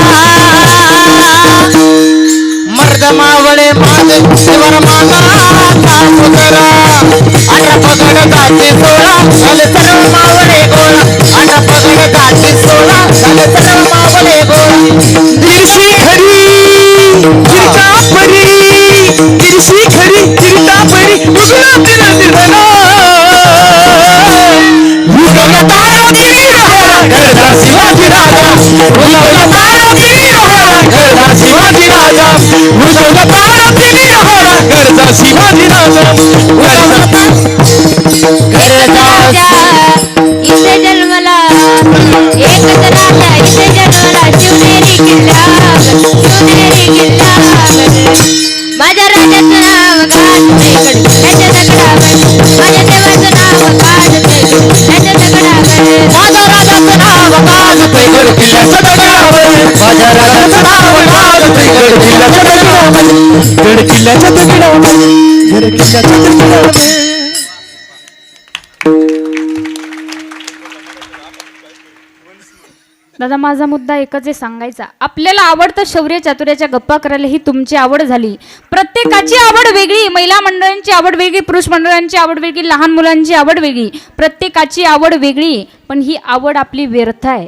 मर्द मावळे माझे शिवर माना सासुदरा अठरा पगड गाठी सोळा झाले सर्व मावळे गोळा अठरा पगड गाठी सोळा झाले सर्व मावळे गोळा दिवशी खरी चिरता परी दिवशी खरी चिरता परी उगला दिला दिला उगवला तारा गिरी रहा गरजा शिवाजी राजा उगवला तारा गिरी रहा गरजा शिवाजी राजा उगवला तारा गिरी रहा गरजा शिवाजी राजा उगवला गरजा इथे जन्मला एकच राजा इथे जन्मला शिवनेरी किल्ल्यावर शिवनेरी किल्ल्यावर माझ्या राजाचं नाव गाजते त्याच्या दगडावर माझ्या देवाचं नाव गाजते त्याच्या दगडावर माझ्या राजाचं नाव गाजते गड किल्ल्याच्या दगडावर माझ्या राजाचं नाव गाजते गड किल्ल्याच्या दगडावर गड किल्ल्याच्या दगडावर गड किल्ल्याच्या दगडावर दादा माझा मुद्दा एकच आहे सांगायचा, आपल्याला आवडतं शौर्य चातुर्याच्या गप्पा करायला ही तुमची आवड झाली. प्रत्येकाची आवड वेगळी, महिला मंडळांची आवड वेगळी, पुरुष मंडळांची आवड वेगळी, लहान मुलांची आवड वेगळी, प्रत्येकाची आवड वेगळी. पण ही आवड आपली व्यर्थ आहे.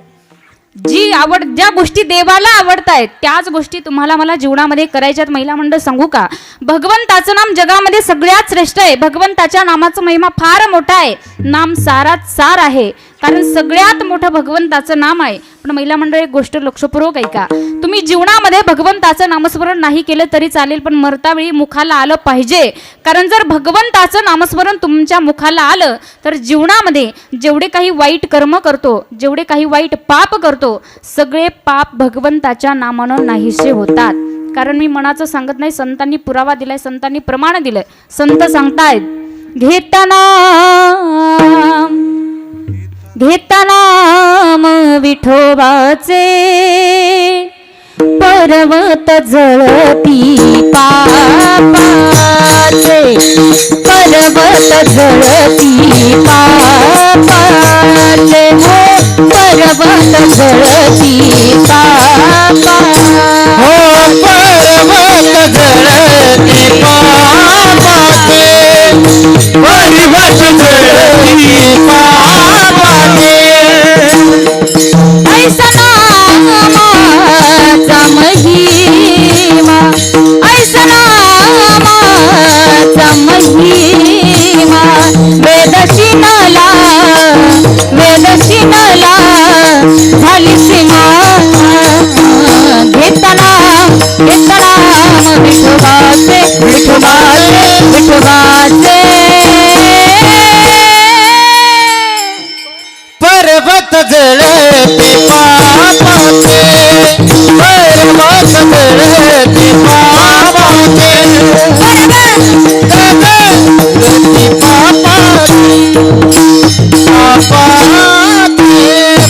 जी आवड ज्या गोष्टी देवाला आवडत आहेत त्याच गोष्टी तुम्हाला मला जीवनामध्ये करायच्यात. महिला मंडळ सांगू का, भगवंताचं नाम जगामध्ये सगळ्यात श्रेष्ठ आहे. भगवंताच्या नामाचा महिमा फार मोठा आहे. नाम सारात सार आहे, कारण सगळ्यात मोठं भगवंताचं नाम आहे. पण महिला मंडळ एक गोष्ट लक्षपूर्वक ऐका, तुम्ही जीवनामध्ये भगवंताचं नामस्मरण नाही केलं तरी चालेल, पण मरतावेळी मुखाला आलं पाहिजे. कारण जर भगवंताचं नामस्मरण तुमच्या मुखाला आलं तर जीवनामध्ये जेवढे काही वाईट कर्म करतो, जेवढे काही वाईट पाप करतो, सगळे पाप भगवंताच्या नामानं नाहीसे होतात. कारण मी मनाचं सांगत नाही, संतांनी पुरावा दिलाय, संतांनी प्रमाण दिलंय. संत सांगतायत, घेताना नाम विठोबाचे पर्वत जळती पापाचे, पर्वत जळती पापाचे, हो पर्वत जळती पापा, हो पर्वत जळती पापाचे, पर्वत जळती पापाचे. ऐसा नामाचा महिमा, ऐसा नामाचा महिमा, वेदशिनला झाली सीमा. घेताना विठोबाचे विठोबाचे विठोबाचे, पर्वत जळते पापाचे, पर्वत जळते पापाचे, जळती पापाचे,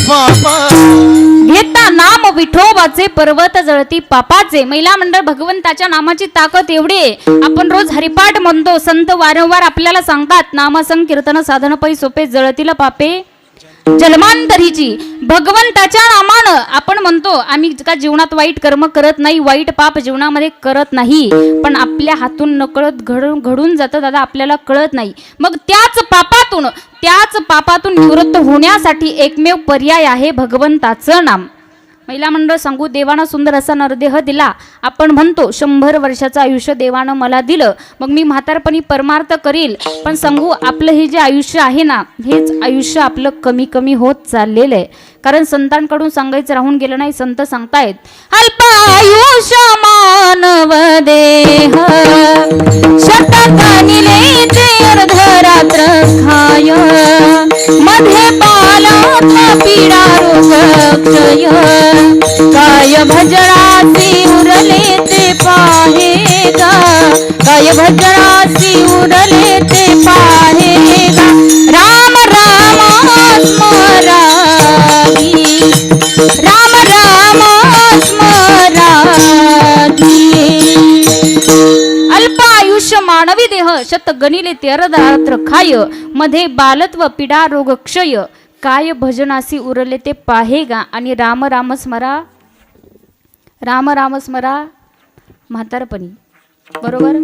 पापा. घेता नाम विठोबाचे पर्वत जळती पापाचे. महिला मंडळ भगवंताच्या नामाची ताकद एवढी आहे. आपण रोज हरिपाठ म्हणतो, संत वारंवार आपल्याला सांगतात, नामसंकीर्तन साधन पै सोपे जळतील पापे जन्मांतरीची. भगवंताच्या नामानं आपण म्हणतो, आम्ही का जीवनात वाईट कर्म करत नाही, वाईट पाप जीवनामध्ये करत नाही, पण आपल्या हातून नकळत घडून जातं दादा, आपल्याला कळत नाही. मग त्याच पापातून निवृत्त होण्यासाठी एकमेव पर्याय आहे भगवंताचं नाम. महिला मंडळ सांगू, देवानं सुंदर असा नरदेह दिला. आपण म्हणतो 100 वर्षाचं आयुष्य देवानं मला दिलं, मग मी म्हातारपणी परमार्थ करील. पण सांगू, आपलं हे जे आयुष्य आहे ना, हेच आयुष्य आपलं कमी कमी होत चाललेलं आहे. कारण संतांकडून सांगायचं राहून गेलं नाही. संत सांगतायत, अल्पायुष्य मानव देह शतकानिले ते अर्धरात्र खाय, मध्ये पालात पीडा रोग क्षय, काय भजनाची उरले ते पाहे गा, काय भजना आयुष्य मानवी देह शत गणिले तेरदात्र खाय मध्ये बालत्व पीडा रोग क्षय काय भजनासी उरले ते पाहेगा आणि राम राम स्मरा राम राम स्मरा म्हातारपणी बरोबर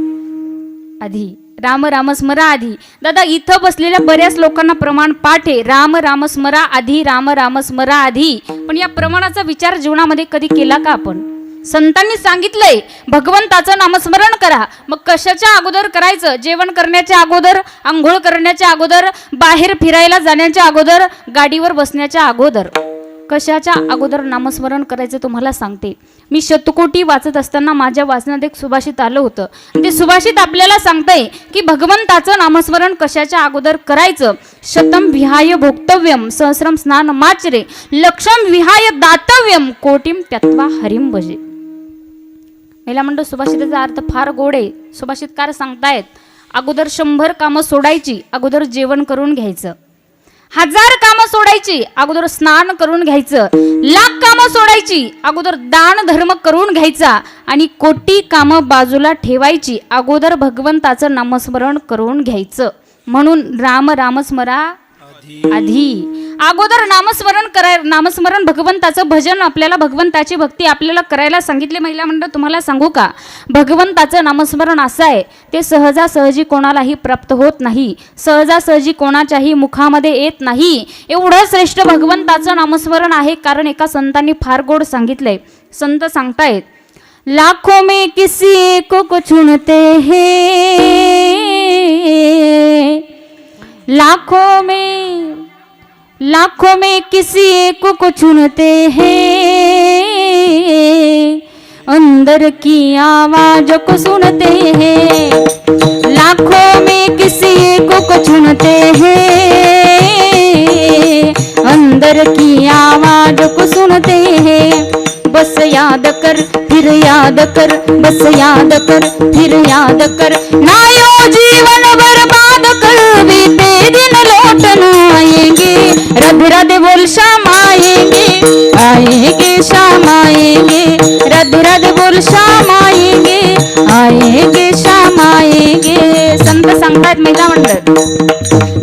आधी राम राम स्मरा आधी. दादा इथं बसलेल्या बऱ्याच लोकांना प्रमाण पाठ आहे राम राम स्मरा आधी राम राम स्मरा आधी. पण या प्रमाणाचा विचार जीवनामध्ये कधी केला का आपण? संतांनी सांगितलंय भगवंताचं नामस्मरण करा. मग कशाच्या अगोदर करायचं? जेवण करण्याच्या अगोदर, आंघोळ करण्याच्या अगोदर, बाहेर फिरायला जाण्याच्या अगोदर, गाडीवर बसण्याच्या अगोदर. कशाच्या अगोदर नामस्मरण करायचं तुम्हाला सांगते. मी शतकोटी वाचत असताना माझ्या वाचनात एक सुभाषित आलं होतं. ते सुभाषित आपल्याला सांगतंय की भगवंताचं नामस्मरण कशाच्या अगोदर करायचं. शतम विहाय भोक्तव्यम सहस्रम स्नान माचरे लक्षम विहाय दातव्यम कोटीम त्यक्त्वा हरिम भजे. महिला मंडळ सुभाषिताचा अर्थ फार गोड आहे. सुभाषितकार सांगतायत अगोदर 100 कामं सोडायची, अगोदर जेवण करून घ्यायचं. 1000 कामं सोडायची, अगोदर स्नान करून घ्यायचं. 1,00,000 कामं सोडायची, अगोदर दान धर्म करून घ्यायचा. आणि कोटी कामं बाजूला ठेवायची, अगोदर भगवंताचं नामस्मरण करून घ्यायचं. म्हणून राम राम स्मरा आधी. अगोदर नामस्मरण भगवंताचं भजन आपल्याला भगवंताची भक्ती आपल्याला करायला सांगितले. महिला मंडळ तुम्हाला सांगू का भगवंताचं नामस्मरण असं आहे ते सहजासहजी कोणालाही प्राप्त होत नाही. सहजासहजी कोणाच्याही मुखामध्ये येत नाही. एवढं श्रेष्ठ भगवंताचं नामस्मरण आहे. कारण एका संतांनी फार गोड सांगितलंय. संत सांगतायत लाखों में किसी एक को चुनते हैं लाखों में किसी एक को चुनते हैं अंदर की आवाज को सुनते हैं. लाखों में किसी एक को चुनते हैं अंदर की आवाज को सुनते हैं. बस याद कर फिर याद कर बस याद कर फिर याद कर ना यो जीवन बर्बाद कर बीते दिन लौट न आएंगे. राधे राधे बोल श्याम आएंगे आएंगे श्याम आएंगे. राधे राधे बोल श्याम आएंगे आएंगे श्याम आएंगे. संत सांगतात महिला मंडळ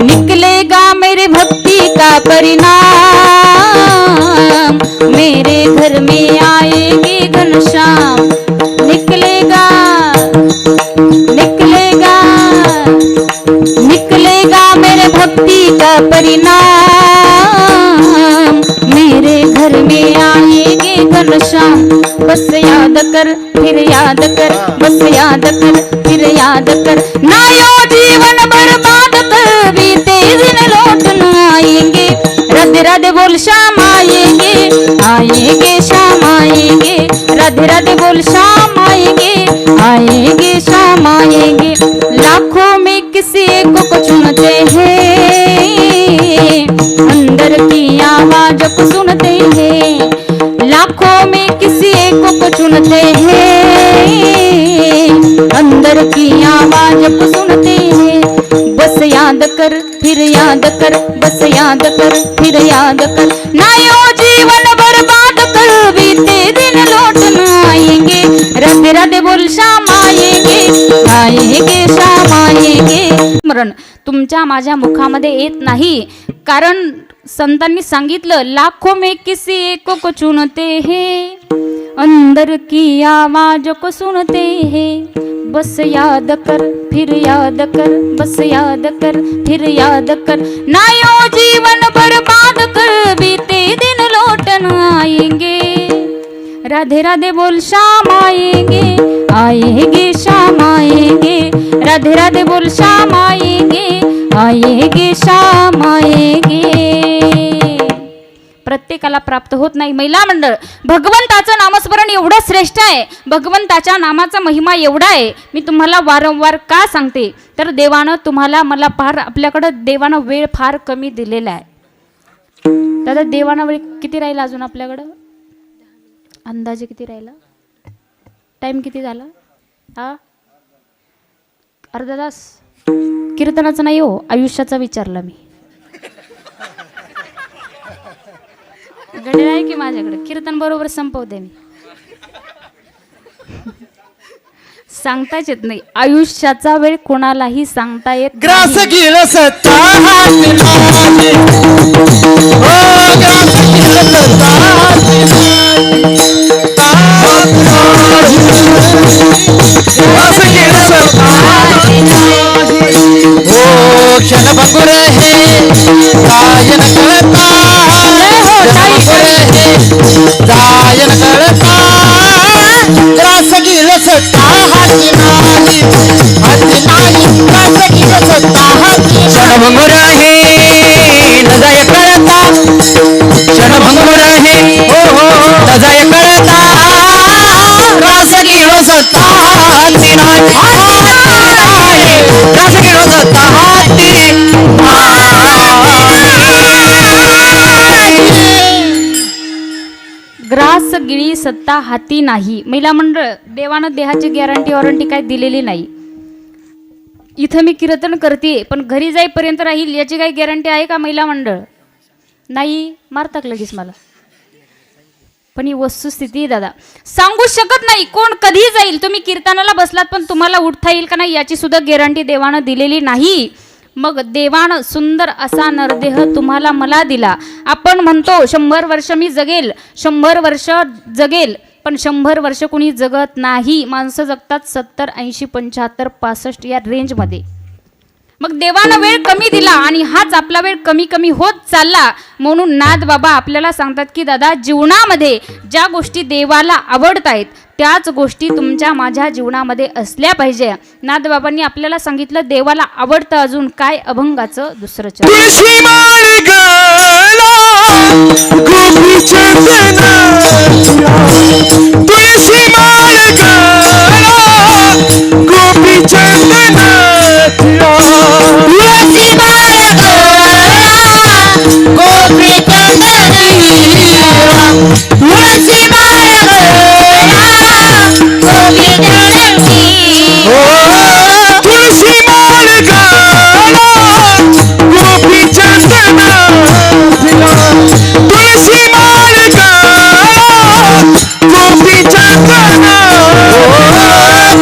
निकलेगा मेरे भक्ति का परिणाम मेरे घर में आएंगे घनश्याम. निकलेगा मेरे भक्ति का परिणाम मेरे घर में आएंगे घनश्याम. बस याद कर फिर याद कर बस याद कर फिर याद कर ना यो जीवन बर्बाद कर बीते दिन लौट न आएंगे. राधे राधे बोल श्याम आएंगे आएंगे श्याम आएंगे. राधे राधे बोल श्याम आएंगे आएंगे श्याम आएंगे. लाखों में किसी एक को चुनते हैं अंदर की आवाज को सुनते हैं. लाखों में किसी एक को चुनते हैं अंदर की आवाज को सुनते हैं. बस याद कर फिर याद कर बस याद कर फिर याद कर ना यो जीवन बर्बाद कर बीते दिन लौट न आएंगे. राधे राधे बोल श्याम आएंगे आएंगे श्याम आएंगे. स्मरण तुमच्या माझ्या मुखामध्ये येत नाही. कारण संतांनी सांगितलं लाखों में किसी एक को चुनते हैं अंदर की आवाज को सुनते हैं. बस याद कर फिर याद कर बस याद कर फिर याद कर ना यो जीवन बर्बाद कर बीते दिन लौट न आएंगे. राधे राधे बोल श्याम आएंगे आएंगे श्याम आएंगे. राधे राधे बोल श्याम आएंगे आएंगे श्याम आएंगे. प्रत्येकाला प्राप्त होत नाही. महिला मंडळ भगवंताचं नामस्मरण एवढं श्रेष्ठ आहे. भगवंताच्या नामाचा महिमा एवढा आहे. मी तुम्हाला वारंवार का सांगते तर देवानं तुम्हाला मला फार आपल्याकडं देवानं वेळ फार कमी दिलेला आहे. दादा देवानं वेळ किती राहिला अजून आपल्याकडं? अंदाजे किती राहिला? टाइम किती झाला? हा अर्धा तास. कीर्तनाचं नाही हो आयुष्याचा विचारला मी. घड्याळ आहे की माझ्याकडे कीर्तन बरोबर संपवते मी. सांगताच येत नाही. आयुष्याचा वेळ कोणालाही सांगता येत ग्रास नाही. गिळ सत्ता हाती नाही. हो ग्रास गिळ सत्ता हाती ग्रास गिळ सत्ता हाती हो क्षणभंगुर हे गायन कळता क्षणभंगुर हे गायन कळता ग्रास गिळ सत्ता हाती नाही हाती नाही ग्रास गिळ सत्ता हाती क्षणभंगुर हे नजय कळता क्षणभंगुर हे हो हो नजय कळता ग्रास गिळ सत्ता हाती नाही ग्रास गिळ सत्ता हाती ग्रास गिळी सत्ता हाती नाही. महिला मंडळ, देवानं देहाची गॅरंटी वॉरंटी काय दिलेली नाही. इथं मी कीर्तन करते पण घरी जाईपर्यंत राहील याची काही गॅरंटी आहे का महिला मंडळ? नाही. मारतात लगेच मला. पण ही वस्तुस्थिती आहे दादा, सांगू शकत नाही कोण कधी जाईल. तुम्ही कीर्तनाला बसलात पण तुम्हाला उठता येईल का नाही याची सुद्धा गॅरंटी देवानं दिलेली नाही. मग देवानं सुंदर असा नरदेह तुम्हाला मला दिला. आपण म्हणतो 100 वर्ष मी जगेल, 100 वर्ष जगेल, पण 100 वर्ष कुणी जगत नाही. माणसं जगतात 70, 80, 75, 65 या रेंजमध्ये. मग देवानं वेळ कमी दिला आणि हाच आपला वेळ कमी कमी होत चालला. म्हणून नाथ बाबा आपल्याला सांगतात की दादा, जीवनामध्ये ज्या गोष्टी देवाला आवडत आहेत त्याच गोष्टी तुमच्या माझ्या जीवनामध्ये असल्या पाहिजे. नाथ बाबांनी आपल्याला सांगितलं देवाला आवडतं अजून काय, अभंगाचं दुसरं चरण. तुळशी माळ गळा गोपी चंदना तुळशी माळ गळा गोपी चंदना तुळशी माळ गळा गोपी चंदना तुळशी माळ गळा गोपी चंदनी हो तुळशी माळ गळा गोपी चंदना तुळशी माळ गळा गोपी चंदना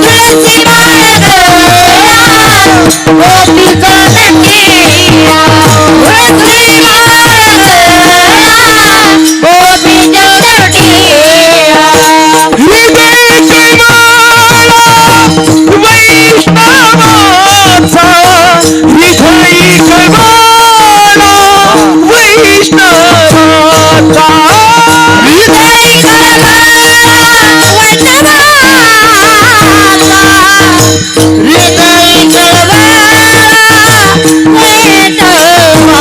तुळशी माळ गळा गोपी चंदनी तुळशी माळ गळा गोपी चंदनी हृदय कमळा वैष्णवाचा हृदय कमळा वैष्णवाचा हृदय कमळा वैष्णवाचा हृदय कमळा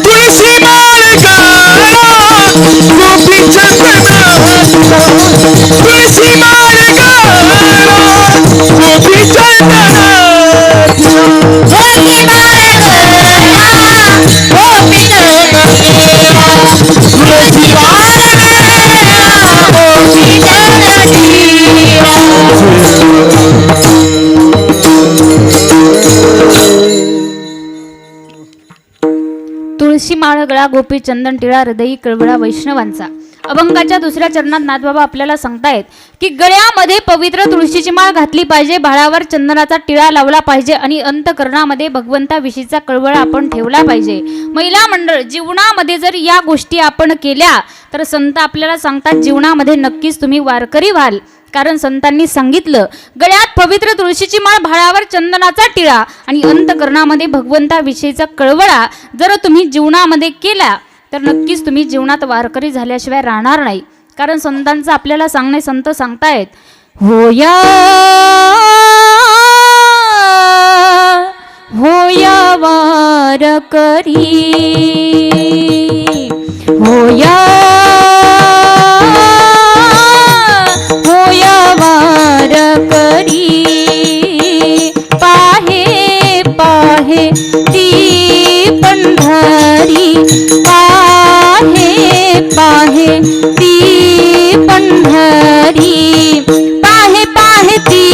तुळशी माळ गळा गोपी चंदना तुळशी माळ गळा गोपी चंदना तुळशी माळ गळा गोपी चंदना तुळशी माळ गळा गोपी चंदनी तुळशी माळ गळा गोपी चंदन टिळा हृदयी कळवळा वैष्णवांचा. अभंगाच्या दुसऱ्या चरणात नाथबाबा आपल्याला सांगतायत की गळ्यामध्ये पवित्र तुळशीची माळ घातली पाहिजे, भाळावर चंदनाचा टिळा लावला पाहिजे आणि अंतकरणामध्ये भगवंताविषयीचा कळवळा आपण ठेवला पाहिजे. महिला मंडळ, जीवनामध्ये जर या गोष्टी आपण केल्या तर संत आपल्याला सांगतात जीवनामध्ये नक्कीच तुम्ही वारकरी व्हाल. कारण संतांनी सांगितलं गळ्यात पवित्र तुळशीची माळ, भाळावर चंदनाचा टिळा आणि अंतकरणामध्ये भगवंताविषयीचा कळवळा जर तुम्ही जीवनामध्ये केला तर नक्कीच तुम्ही जीवनात वारकरी झाल्याशिवाय राहणार नाही. कारण संतांचं आपल्याला सांगणे संत सांगतायत होया होया वारकरी होया होया वारकरी पाहे पाहे ती पंढरी पाहे पाहे ती पंढरी पाहे पाहे ती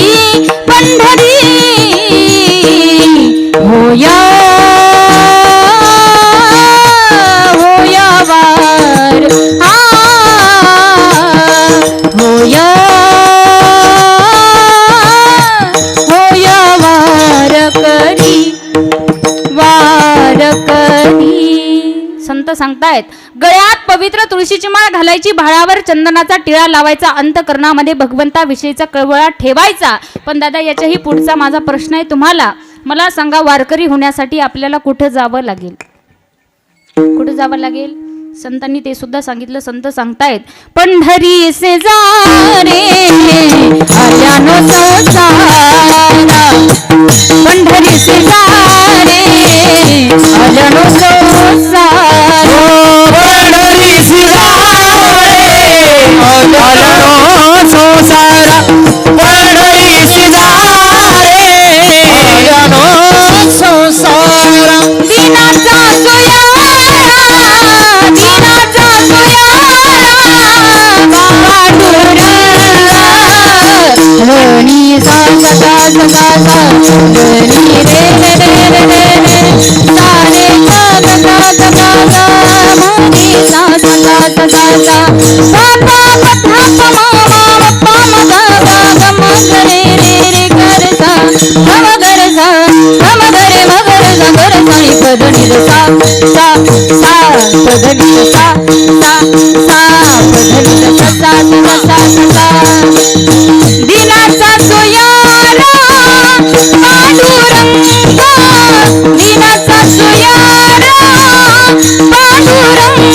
पंढरी होया होया वार होया सांगतायत, गळ्यात पवित्र तुळशीची माळ घालायची, भाळावर चंदनाचा टिळा लावायचा, अंतकरणामध्ये भगवंताविषयीचा कळवळा ठेवायचा. पण दादा याच्याही पुढचा माझा प्रश्न आहे तुम्हाला. मला सांगा, वारकरी होण्यासाठी आपल्याला कुठं जावं लागेल? कुठं जावं लागेल? संतांनी ते सुद्धा सांगितलं. संत सांगतायत, पंढरी से जा रे आल्यानो संसारा, पंढरी से जा रे आल्यानो संसारा, पंढरी सिरा रे आल्यानो संसारा, पंढरी सिरा रे आल्यानो संसारा. दिनाचा धनी सा सदा सदा सा धनी रे रे रे रे रे रे सारे सा सदा सदा सा धनी सा सदा सदा सा पापा पथा पमा पमा गा गा गा मा रे रे रे कर सा हम गर सा हम गरे मगर सा गर साई पधनी सा सा सा पधनी सा सा सा पधनी सा सा सा सा दिनाचा सोयारा पांडुरंग, दिनाचा सोयारा पांडुरंग,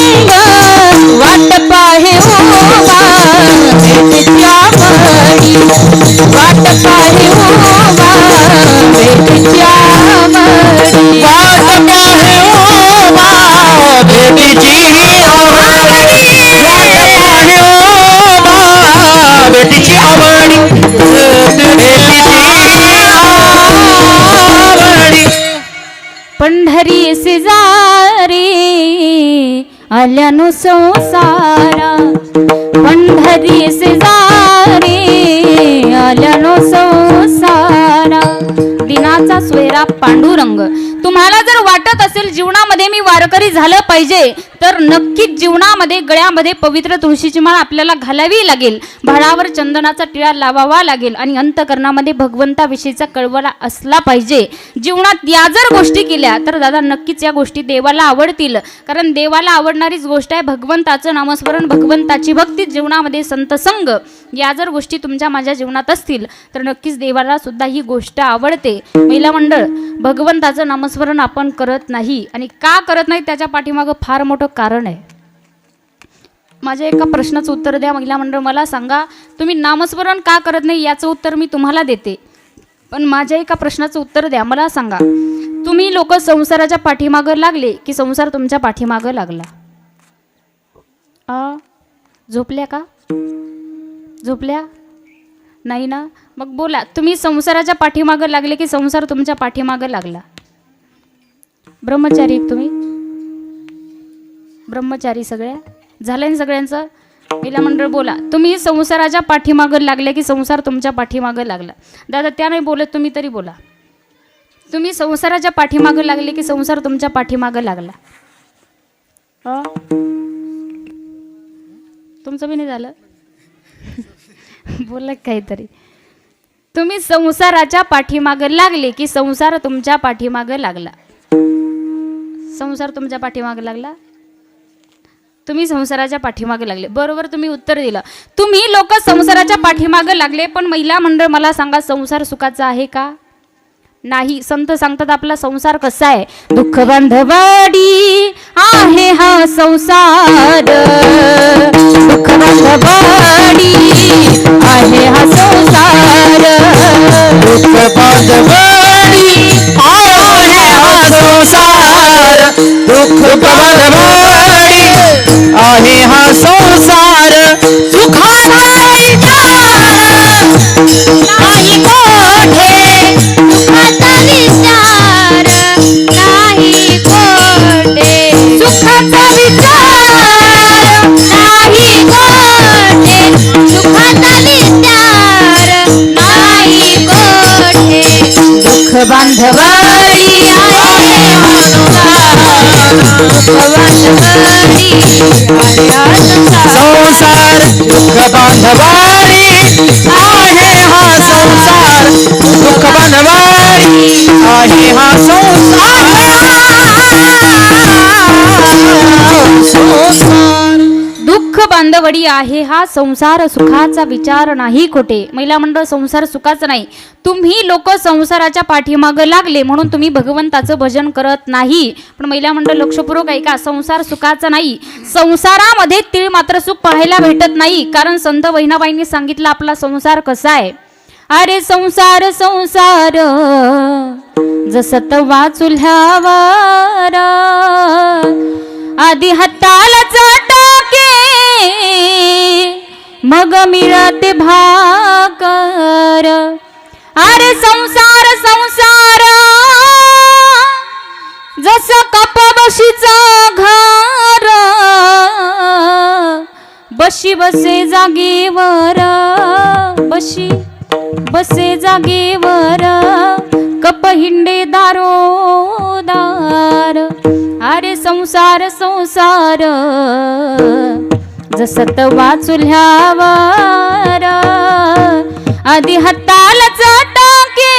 वाट पाहे उभा भेटीच्या मळी, वाट पाहे उभा भेटीच्या मळी, वाट पाहे उभा भेटीची आवडी, वाट पाहे उभा भेटीची आवडी, भेटीची आवडी. पंढरी से जा रे आल्यानो संसारा, पंढरी से जा रे आल्यानो संसारा. दिनाचा सोयरा पांडुरंग. तुम्हाला जर वाटत असेल जीवनामध्ये मी वारकरी झालं पाहिजे, तर नक्कीच जीवनामध्ये गळ्यामध्ये पवित्र तुळशीची माळ आपल्याला घालावी लागेल, भाळावर चंदनाचा टिळा लावावा लागेल आणि अंतकरणामध्ये भगवंताविषयीचा कळवळा असला पाहिजे. जीवनात या जर गोष्टी केल्या तर दादा नक्कीच या गोष्टी देवाला आवडतील. कारण देवाला आवडणारीच गोष्ट आहे भगवंताचं नामस्मरण, भगवंताची भक्ती, जीवनामध्ये संतसंग. या जर गोष्टी तुमच्या माझ्या जीवनात असतील तर नक्कीच देवाला सुद्धा ही गोष्ट आवडते. महिला मंडळ, भगवंताचं नामस्मरण आपण करत नाही आणि का करत नाही त्याच्या पाठीमागं फार मोठं कारण आहे. माझ्या एका प्रश्नाचं उत्तर द्या महिला मंडळ. मला सांगा, तुम्ही नामस्मरण का करत नाही याचं उत्तर मी तुम्हाला देते, पण माझ्या एका प्रश्नाचं उत्तर द्या. मला सांगा, तुम्ही लोक संसाराच्या पाठीमागं लागले की संसार तुमच्या पाठीमागं लागला? झोपल्या का? झोपल्या नाही ना? मग बोला, तुम्ही संसाराच्या पाठीमागं लागले की संसार तुमच्या पाठीमागं लागला? ब्रह्मचारी तुम्ही? ब्रह्मचारी सगळ्या झालं ना सगळ्यांचं? महिला मंडळ बोला, तुम्ही संसाराच्या पाठीमागं लागले की संसार तुमच्या पाठीमागं लागला? दादा त्या नाही बोलत, तुम्ही तरी बोला. तुम्ही संसाराच्या पाठीमागं लागले की संसार तुमच्या पाठीमागं लागला? तुमचं बी नाही झालं? बोला काहीतरी. तुम्ही संसाराच्या पाठीमागं लागले की संसार तुमच्या पाठीमागं लागला? संसार तुमच्या पाठीमागं लागला? तुम्ही संसाराच्या पाठीमागे लागले. बरोबर, तुम्ही उत्तर दिलं. तुम्ही लोक संसाराच्या पाठीमागे लागले, पण महिला मंडळ मला सांगा, संसार सुखाचा आहे का? नाही. संत सांगतात आपला संसार कसा आहे? दुःख बांधवाडी आहे हा संसार, दुःख बांधवाडी आहे हा संसार, दुःख बांधवाडी आहे हा संसार, दुःख बांधवाडी आहे हा संसार. सुखाचा विचार नाही कोठे, सुखाचा विचार नाही कोठे, सुखाचा विचार नाही कोठे, सुखाचा विचार नाही कोठे. दुःख बांधवाडी आहे हा संसार, दुःख बांधवाडी आहे हा संसार, दुःख बांधवाडी आहे हा संसार, दुःख बांधवाडी आहे हा संसार. संसार. दुःख बांधवडी आहे हा संसार, सुखाचा विचार नाही खोटे. महिला मंडळ, संसार सुखाचा नाही. तुम्ही लोक संसाराच्या पाठीमागं लागले म्हणून तुम्ही भगवंताचं भजन करत नाही. पण महिला मंडळ लक्षपूर्वक ऐका, संसार सुखाचा नाही. संसारामध्ये तीळ मात्र सुख पाहायला भेटत नाही. कारण संत बहिणाबाईंनी सांगितलं आपला संसार कसा आहे. अरे संसार संसार जसं तवा चुल्ह्यावर, आधी हाताला टाके मग मिळते भाकर. अरे संसार संसार जसं कप बशीचं घर, बशी बसे जागेवर, बशी बसे जागेवर, कप हिंडे दारोदार. अरे संसार संसार जसं तवा चुल्ह्यावर, आधी हाताला टाके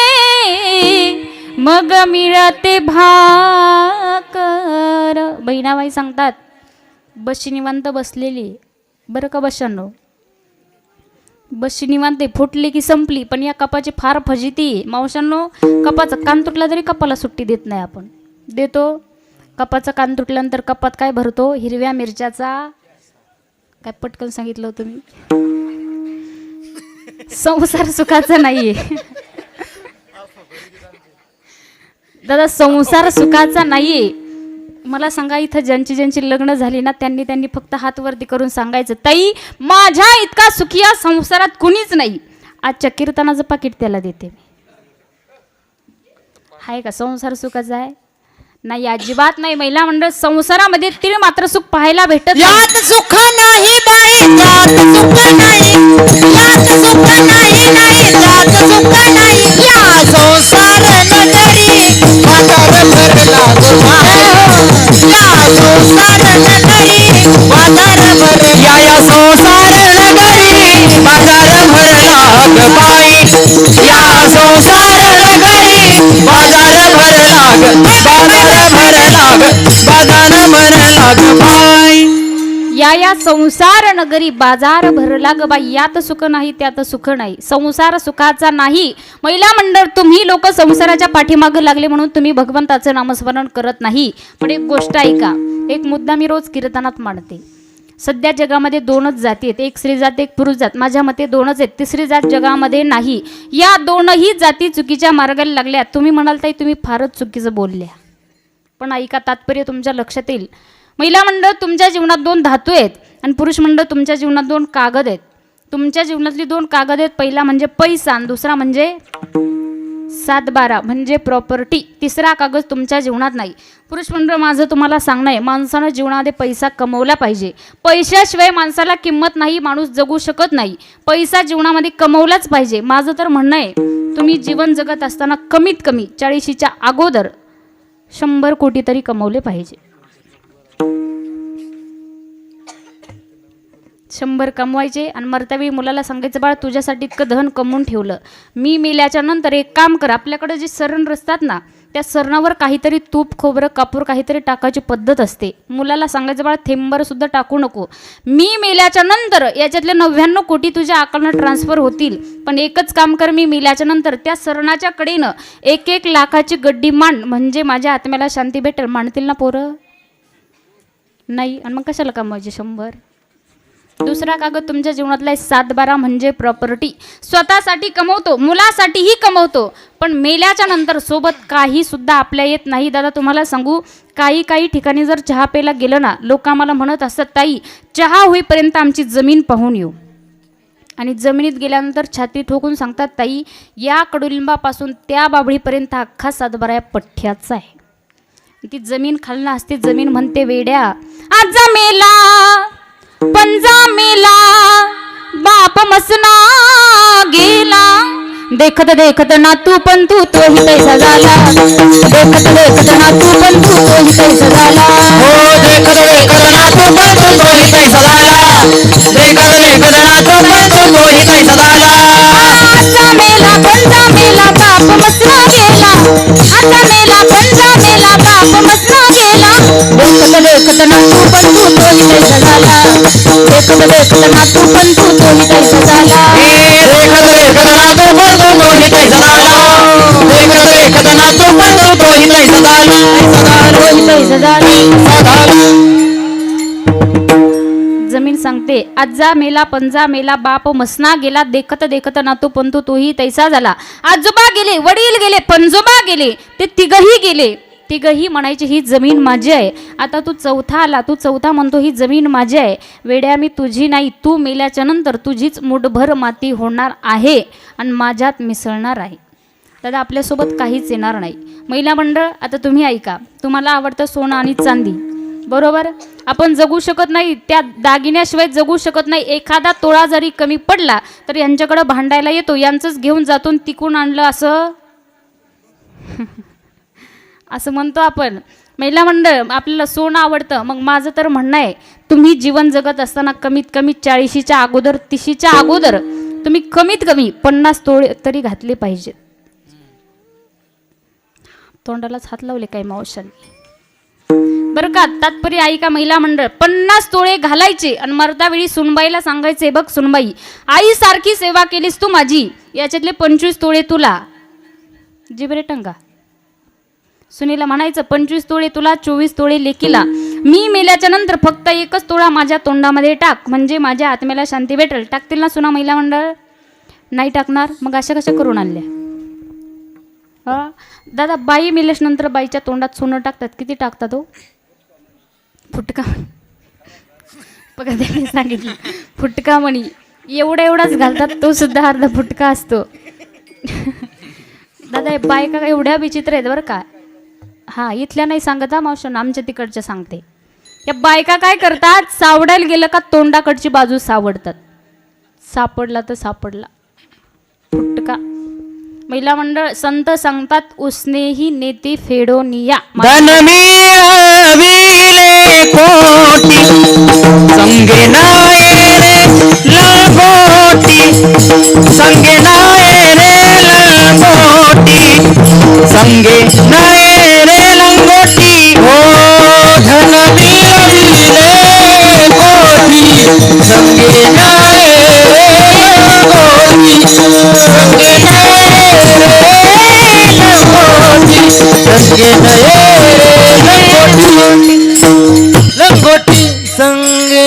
मग मिळते भाकर. बहिणाबाई सांगतात बशी निवांत बसलेली बरं का बशांनो, बशी निवांत फुटली की संपली. पण या कपाची फार फजिती मावशांनो. कपाचा कान तुटला तरी कपाला सुट्टी देत नाही. आपण देतो. कपाचा कान तुटल्यानंतर कपात काय भरतो, हिरव्या मिरच्याचा. काय पटकन सांगितलं होतं मी. संसार सुखाचा नाहीये दादा, संसार सुखाचा नाहीये. मला सांगा, इथं ज्यांची ज्यांची लग्न झाली ना त्यांनी फक्त हात वरती करून सांगायचं, ताई माझ्या इतका सुखी या संसारात कुणीच नाही. आजच्या कीर्तनाचं पाकिट त्याला देते मी. आहे का संसार सुखाचा आहे? नाही, अजिबात नाही. महिला मंडळ, संसारामध्ये तीळ मात्र सुख पाहायला भेटत नाही. यात सुख नाही बाई, यात सुख नाही, यात सुख नाही, नाही यात सुख नाही. या संसार नगरी बाजार भरला गुहा, या संसार नगरी बाजार भरला, या संसार नगरी बाजार भरला ग बाई, या संसार नगरी बाजार भरला ग, बाजार भरला ग, बाजार भरला ग बाई. या संसार नगरी बाजार भरला ग बाई. यात सुख नाही त्यात सुख नाही. संसार सुखाचा नाही. महिला मंडळ, तुम्ही लोक संसाराच्या पाठीमागे लागले म्हणून तुम्ही भगवंताचं नामस्मरण करत नाही. पण एक गोष्ट ऐका, एक मुद्दा मी रोज कीर्तनात मांडते. सध्या जगामध्ये दोनच जाती आहेत, एक स्त्री जात एक पुरुष जात. माझ्या मते दोनच आहेत, तिसरी जात जगामध्ये नाही. या दोनही जाती चुकीच्या मार्गाला लागल्या. तुम्ही म्हणाल ताई तुम्ही फारच चुकीचं बोलल्या, पण ऐका, तात्पर्य तुमच्या लक्षात येईल. महिला मंडळ, तुमच्या जीवनात दोन धातू आहेत आणि पुरुष मंडळ तुमच्या जीवनात दोन कागद आहेत. तुमच्या जीवनातली दोन कागद आहेत. पहिला म्हणजे पैसा आणि दुसरा म्हणजे 7/12 म्हणजे प्रॉपर्टी. तिसरा कागद तुमच्या जीवनात नाही. पुरुष मंडळ, माझं तुम्हाला सांगणं आहे, माणसानं जीवनामध्ये पैसा कमवला पाहिजे. पैशाशिवाय माणसाला किंमत नाही, माणूस जगू शकत नाही. पैसा जीवनामध्ये कमवलाच पाहिजे. माझं तर म्हणणं आहे, तुम्ही जीवन जगत असताना कमीत कमी 40च्या अगोदर 100 कोटी तरी कमवले पाहिजे. 100 कमवायचे आणि मरतावेळी मुलाला सांगायचं, बाळा तुझ्यासाठी इतकं धन कमवून ठेवलं, मी मेल्याच्या नंतर एक काम कर, आपल्याकडे जे सरण असतात ना त्या सरणावर काहीतरी तूप खोबरं कापूर काहीतरी टाकायची पद्धत असते. मुलाला सांगायचं, बाळा थेंबर सुद्धा टाकू नको, मी मेल्याच्या नंतर याच्यातले 99 कोटी तुझ्या अकाउंटला ट्रान्सफर होतील, पण एकच काम कर, मी मेल्याच्या नंतर त्या सरणाच्या कडेनं 1-1 लाखाची गड्डी मांड, म्हणजे माझ्या आत्म्याला शांती भेटेल. मांडतील ना पोरं? नाही. आणि मग कशाला कमवायचे 100? दुसरा कागद तुमच्या जीवनातला 7/12 म्हणजे प्रॉपर्टी. स्वतःसाठी कमवतो, मुलासाठीही कमवतो, पण मेल्याच्या नंतर सोबत काही सुद्धा आपल्या येत नाही. दादा तुम्हाला सांगू, काही ठिकाणी जर चहा प्यायला गेलं ना, लोक आम्हाला म्हणत असतात, ताई चहा होईपर्यंत आमची जमीन पाहून येऊ. आणि जमिनीत गेल्यानंतर छाती ठोकून सांगतात, ताई या कडुलिंबापासून त्या बाबळीपर्यंत अख्खा 7/12 पठ्ठ्याचा आहे. ती जमीन खालना असते. जमीन म्हणते, वेड्या आज मेला पंजा मेला बाप मसना गेला, देखत देखत ना तू पण तू तोही पैसा झाला, देखत देखत ना तू पण तू तोही पैसा झाला, हो देखत देखत ना तू पण तू तोही पैसा झाला, देखत देखत ना तू पण तू तोही पैसा झाला. आता मेला पंजा मेला बाप मसना गेला, आता मेला पंजा मेला बाप मसना गेला, देखत देखत नातू बंधू तोही तैसा झाला देखत देखत नातू बंधू तोही तैसा झाला देखत देखत नातू बंधू तोही तैसा झाला देखत देखत नातू बंधू तोही तैसा झाला तोही तैसा झाला जमीन सांगते आजा मेला पंजा मेला बाप मसना गेला देखत देखत नातू पंतू तोही तैसा झाला आजोबा गेले वडील गेले पंजोबा गेले ते तिघही गेले तिघही म्हणायचे ही जमीन माझी आहे आता तू चौथा आला तू चौथा म्हणतो ही जमीन माझी आहे वेड्या मी तुझी नाही तू मेल्याच्या नंतर तुझीच मुठभर माती होणार आहे आणि माझ्यात मिसळणार आहे दादा आपल्यासोबत काहीच येणार नाही महिला मंडळ आता तुम्ही ऐका तुम्हाला आवडतं सोनं आणि चांदी बरोबर आपण जगू शकत नाही त्या दागिन्याशिवाय जगू शकत नाही एखादा तोळा जरी कमी पडला तर यांच्याकडे भांडायला येतो यांचंच घेऊन जातून तिकून आणलं असं असं म्हणतो आपण महिला मंडळ आपल्याला सोनं आवडतं मग माझं तर म्हणणं आहे तुम्ही जीवन जगत असताना कमीत कमी 40च्या अगोदर 30च्या अगोदर तुम्ही कमीत कमी 50 तोळे तरी घातले पाहिजेत तोंडालाच हात लावले काय मावशांनी बरं का तात्पर्य ऐका महिला मंडळ 50 तोळे घालायचे आणि मरतावेळी सुनबाईला सांगायचे बघ सुनबाई आई सारखी सेवा केलीस तू माझी याच्यातले 25 तोळे तुला जिबरे टंगा सुनीला म्हणायचं 25 तोळे तुला 24 तोळे लेकीला मी मेल्याच्या नंतर फक्त एकच तोळा माझ्या तोंडामध्ये टाक म्हणजे माझ्या आत्म्याला शांती भेटेल टाकतील ना सुना महिला मंडळ नाही टाकणार मग अशा कशा करून आणल्या हा दादा बाई मेल्याच्या नंतर बाईच्या तोंडात सोनं टाकतात किती टाकतात हो फुटका बघा त्यांनी सांगितलं फुटका म्हणी एवढाच घालतात तो सुद्धा अर्धा फुटका असतो दादा हे बायका एवढ्या विचित्र आहेत बरं का हां इथल्या नाही सांगत हा मावशन आमच्या तिकडच्या सांगते या बायका काय करतात सावडायला गेलं का तोंडाकडची बाजू सावडतात सापडला तर सापडला फुटका महिला मंडळ संत सांगतात उसनेही नेती फेडोनिया धन मिळविले कोटी संगे नाये रे लंगोटी संगे नाये रे लंगोटी संगे नाये रे लंगोटी हो धन मिळविले कोटी संगे नाये रे लंगोटी संगे नाये लंगोटी संगे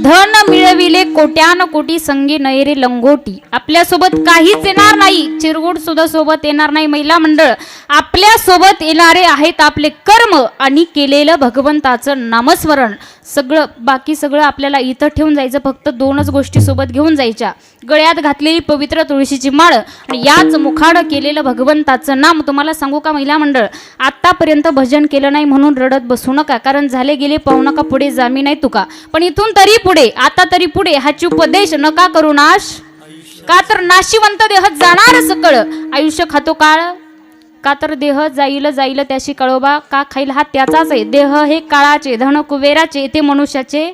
धन मिळविले कोट्यान कोटी संगे नयरे लंगोटी आपल्यासोबत काहीच येणार नाही चिरगुड सुद्धा सोबत येणार नाही महिला मंडळ आपल्या सोबत येणारे आहेत आपले कर्म आणि केलेलं भगवंताचं नामस्मरण सगळं बाकी सगळं आपल्याला इथं ठेवून जायचं फक्त 2च गोष्टी सोबत घेऊन जायच्या गळ्यात घातलेली पवित्र तुळशीची माळ आणि याच मुखानं केलेलं भगवंताचं नाम तुम्हाला सांगू का महिला मंडळ आतापर्यंत भजन केलं नाही म्हणून रडत बसू नका कारण झाले गेले पाहू नका पुढे जामी नाही तुका पण इथून तरी पुढे आता तरी पुढे हाची उपदेश नका करू नाश का तर नाशिवंत देह जाणार सकळ आयुष्य खातो काळ का तर देह जाईल जाईल त्याशी कळोबा का खाईल हा त्याचाच आहे देह हे काळाचे धन कुबेराचे ते मनुष्याचे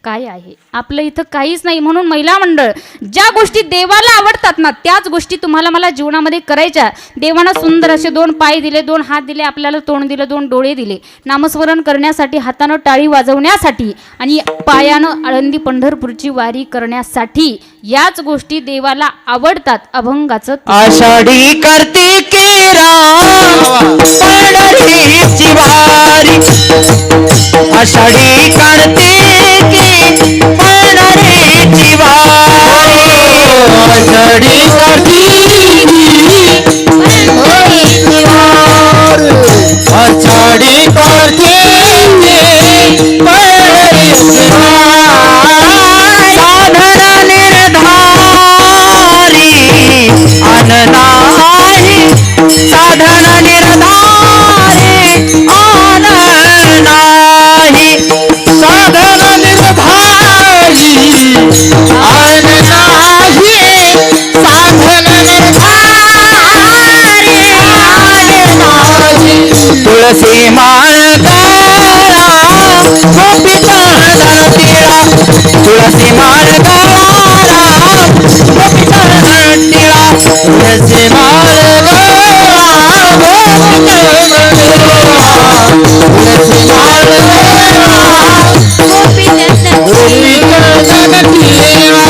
काय आहे आपलं इथं काहीच नाही म्हणून महिला मंडळ ज्या गोष्टी देवाला आवडतात ना त्याच गोष्टी तुम्हाला मला जीवनामध्ये करायच्या देवानं सुंदर असे 2 पाय दिले 2 हात दिले आपल्याला तोंड दिलं 2 डोळे दिले नामस्मरण करण्यासाठी हातानं टाळी वाजवण्यासाठी आणि पायानं आळंदी पंढरपूरची वारी करण्यासाठी याच गोष्टी देवाला आवडतात अभंगाचं आषाढी कार्तिकी राम पंढरीची वारी आषाढी कार्तिकी पंढरीची वारी आषाढी कार्तिकी पंढरीची वारी आषाढी कार्तिकी पंढरीची वारी साधन निर्धारी अन नाही साधन निर्धारी अन नाही साधन निर्धारी अन नाही साधन निर्धारी अन नाही तुळसी माळ गाळा गोपी चरण तिळा तुळसी माळ गाळा गोपी चरण तिळा तुळसी माळ गाळा गोपी चरण तिळा तुळशी माळ देवा गोपी नंदन गोपी नंदन देवा.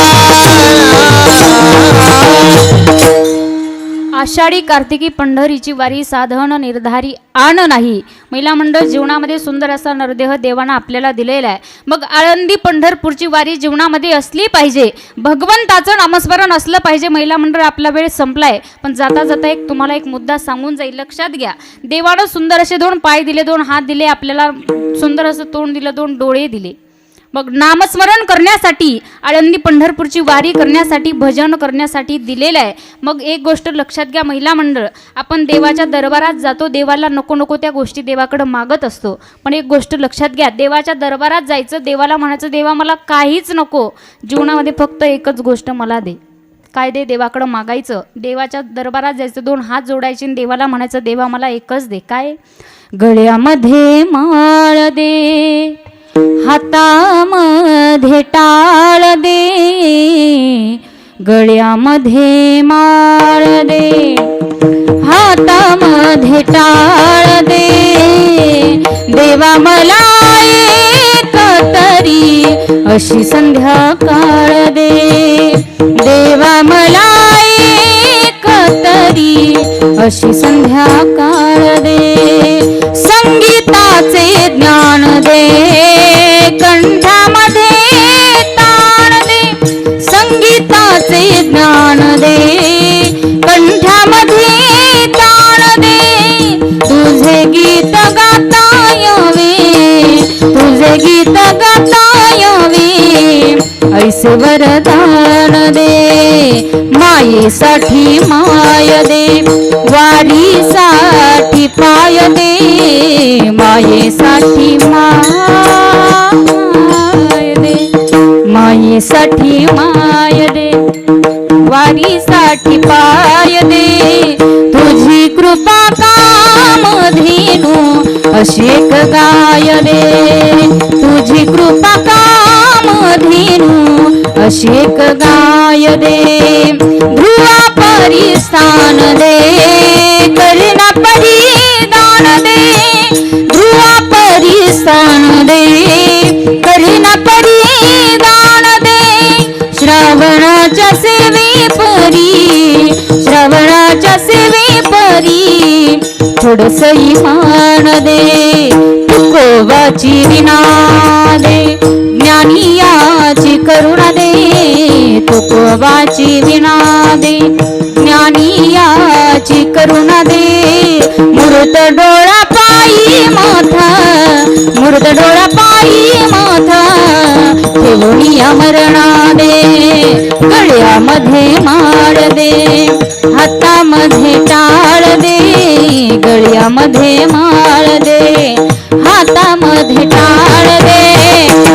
आषाढी कार्तिकी पंढरीची वारी साधन निर्धारी आण नाही. महिला मंडळ जीवनामध्ये सुंदर असा नरदेह देवानं आपल्याला दिलेला आहे. मग आळंदी पंढरपूरची वारी जीवनामध्ये असली पाहिजे. भगवंताचं नामस्मरण असलं पाहिजे. महिला मंडळ आपला वेळ संपलाय, पण जाता जाता एक तुम्हाला एक मुद्दा सांगून जाईल, लक्षात घ्या. देवानं सुंदर असे 2 पाय दिले, 2 हात दिले, आपल्याला सुंदर असं तोंड दिलं, 2 डोळे दिले. मग नामस्मरण करण्यासाठी, आळंदी पंढरपूरची वारी करण्यासाठी, भजन करण्यासाठी दिलेलं आहे. मग एक गोष्ट लक्षात घ्या महिला मंडळ, आपण देवाच्या दरबारात जातो, देवाला नको नको त्या गोष्टी देवाकडे मागत असतो. पण एक गोष्ट लक्षात घ्या, देवाच्या दरबारात जायचं, देवाला म्हणायचं देवा मला काहीच नको, जीवनामध्ये फक्त एकच गोष्ट मला दे. काय दे? देवाकडं मागायचं. देवाच्या दरबारात जायचं, 2 हात जोडायचे आणि देवाला म्हणायचं देवा मला एकच दे. काय? गळ्यामध्ये माळ दे, हातामध्ये टाळ दे, गळ्यामध्ये माळ दे, हातामध्ये टाळ दे, देवा मला एक तरी अशी संध्याकाळ दे, देवा मला एक तरी अशी संध्याकाळ दे, संगीताचे ज्ञान दे, कंठामध्ये ताण दे, संगीताचे ज्ञान दे, कंठामध्ये ताण दे, तुझे गीत गाता यावे, तुझे गीत गाता यावे, ऐसे वरदान दे, मायेसाठी माय दे, वारीसाठी पाय दे, मायेसाठी माय दे, मायेसाठी माय दे, वारीसाठी पाय दे, तुझी कृपा कामधेनु अशी एक गाय दे, तुझी कृपा कामधेनु अशी एक गाय दे, ध्रुवा परिस्थान दे, करुणा परिदान दे, ध्रुवा परिस्थान दे, करुणा परिदान दे, श्रावणाच्या सेवे परी, श्रावणाच्या सेवे परी, थोडस इमान दे, तुकोबाची विना दे, ज्ञानियाची करुणा दे, तुकोबाची विना दे, ज्ञानियाची करुणा दे, मूर्त डोळा पायी माथा, मूर्त डोळा पायी माथा, ठेवणी अमरणा दे, गळ्यामध्ये माळ दे, हातामध्ये टाळ दे, गळ्यामध्ये माळ दे, हातामध्ये टाळ दे,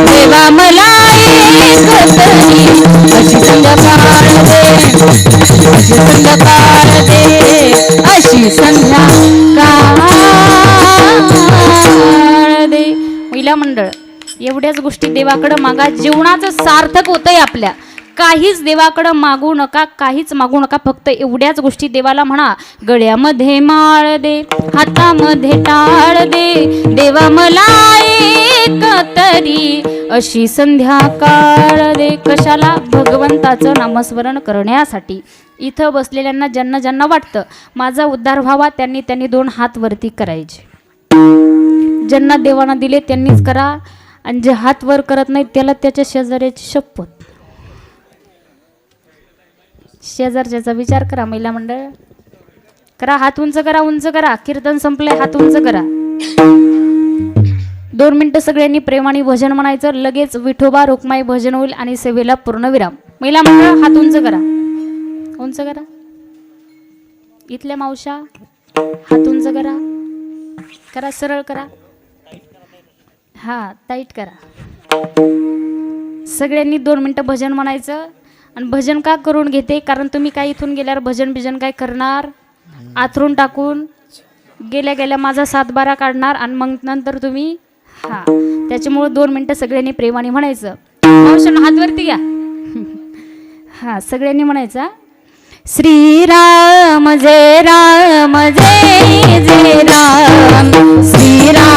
देवा मला एक तरी अशी संध्याकाळ दे, अशी संध्याकाळ दे, अशी संध्याकाळ दे. महिला मंडळ एवढ्याच गोष्टी देवाकडं मागा, जीवनाचं सार्थक होतंय आपल्या. काहीच देवाकडं मागू नका, काहीच मागू नका, फक्त एवढ्याच गोष्टी देवाला म्हणा, गळ्यामध्ये माळ दे, हातामध्ये टाळ दे, देवा मला एक तरी अशी संध्याकाळ दे. कशाला? भगवंताचं नामस्मरण करण्यासाठी. इथं बसलेल्यांना ज्यांना ज्यांना वाटतं माझा उद्धार व्हावा त्यांनी 2 हात वरती करायचे. ज्यांना देवानं दिले त्यांनीच करा, आणि जे हात वर करत नाहीत त्याला त्याच्या शेजाऱ्याची शपथ. शेजारच्याचा विचार करा महिला मंडळ, करा, हात उंच करा, उंच करा. कीर्तन संपले, हात उंच करा. 2 मिनिटं सगळ्यांनी प्रेमाने भजन म्हणायचं, लगेच विठोबा रुक्माई भजन होईल आणि सेवेला पूर्णविराम. महिला मंडळ हात उंच करा, उंच करा. इथल्या मावशा हात उंच करा, करा, सरळ करा, हा टाईट करा. सगळ्यांनी 2 मिनिटं भजन म्हणायचं. आणि भजन का करून घेते? कारण तुम्ही काय इथून गेल्यावर भजन बिजन काय करणार, आथरून टाकून गेल्या गेल्या माझा 7-12 काढणार आणि मग नंतर तुम्ही हा, त्याच्यामुळे 2 मिनिटं सगळ्यांनी प्रेमाने म्हणायचं. मावशांना हात वरती घ्या. हा, सगळ्यांनी म्हणायचं, श्रीराम जय राम जय जय राम, श्रीराम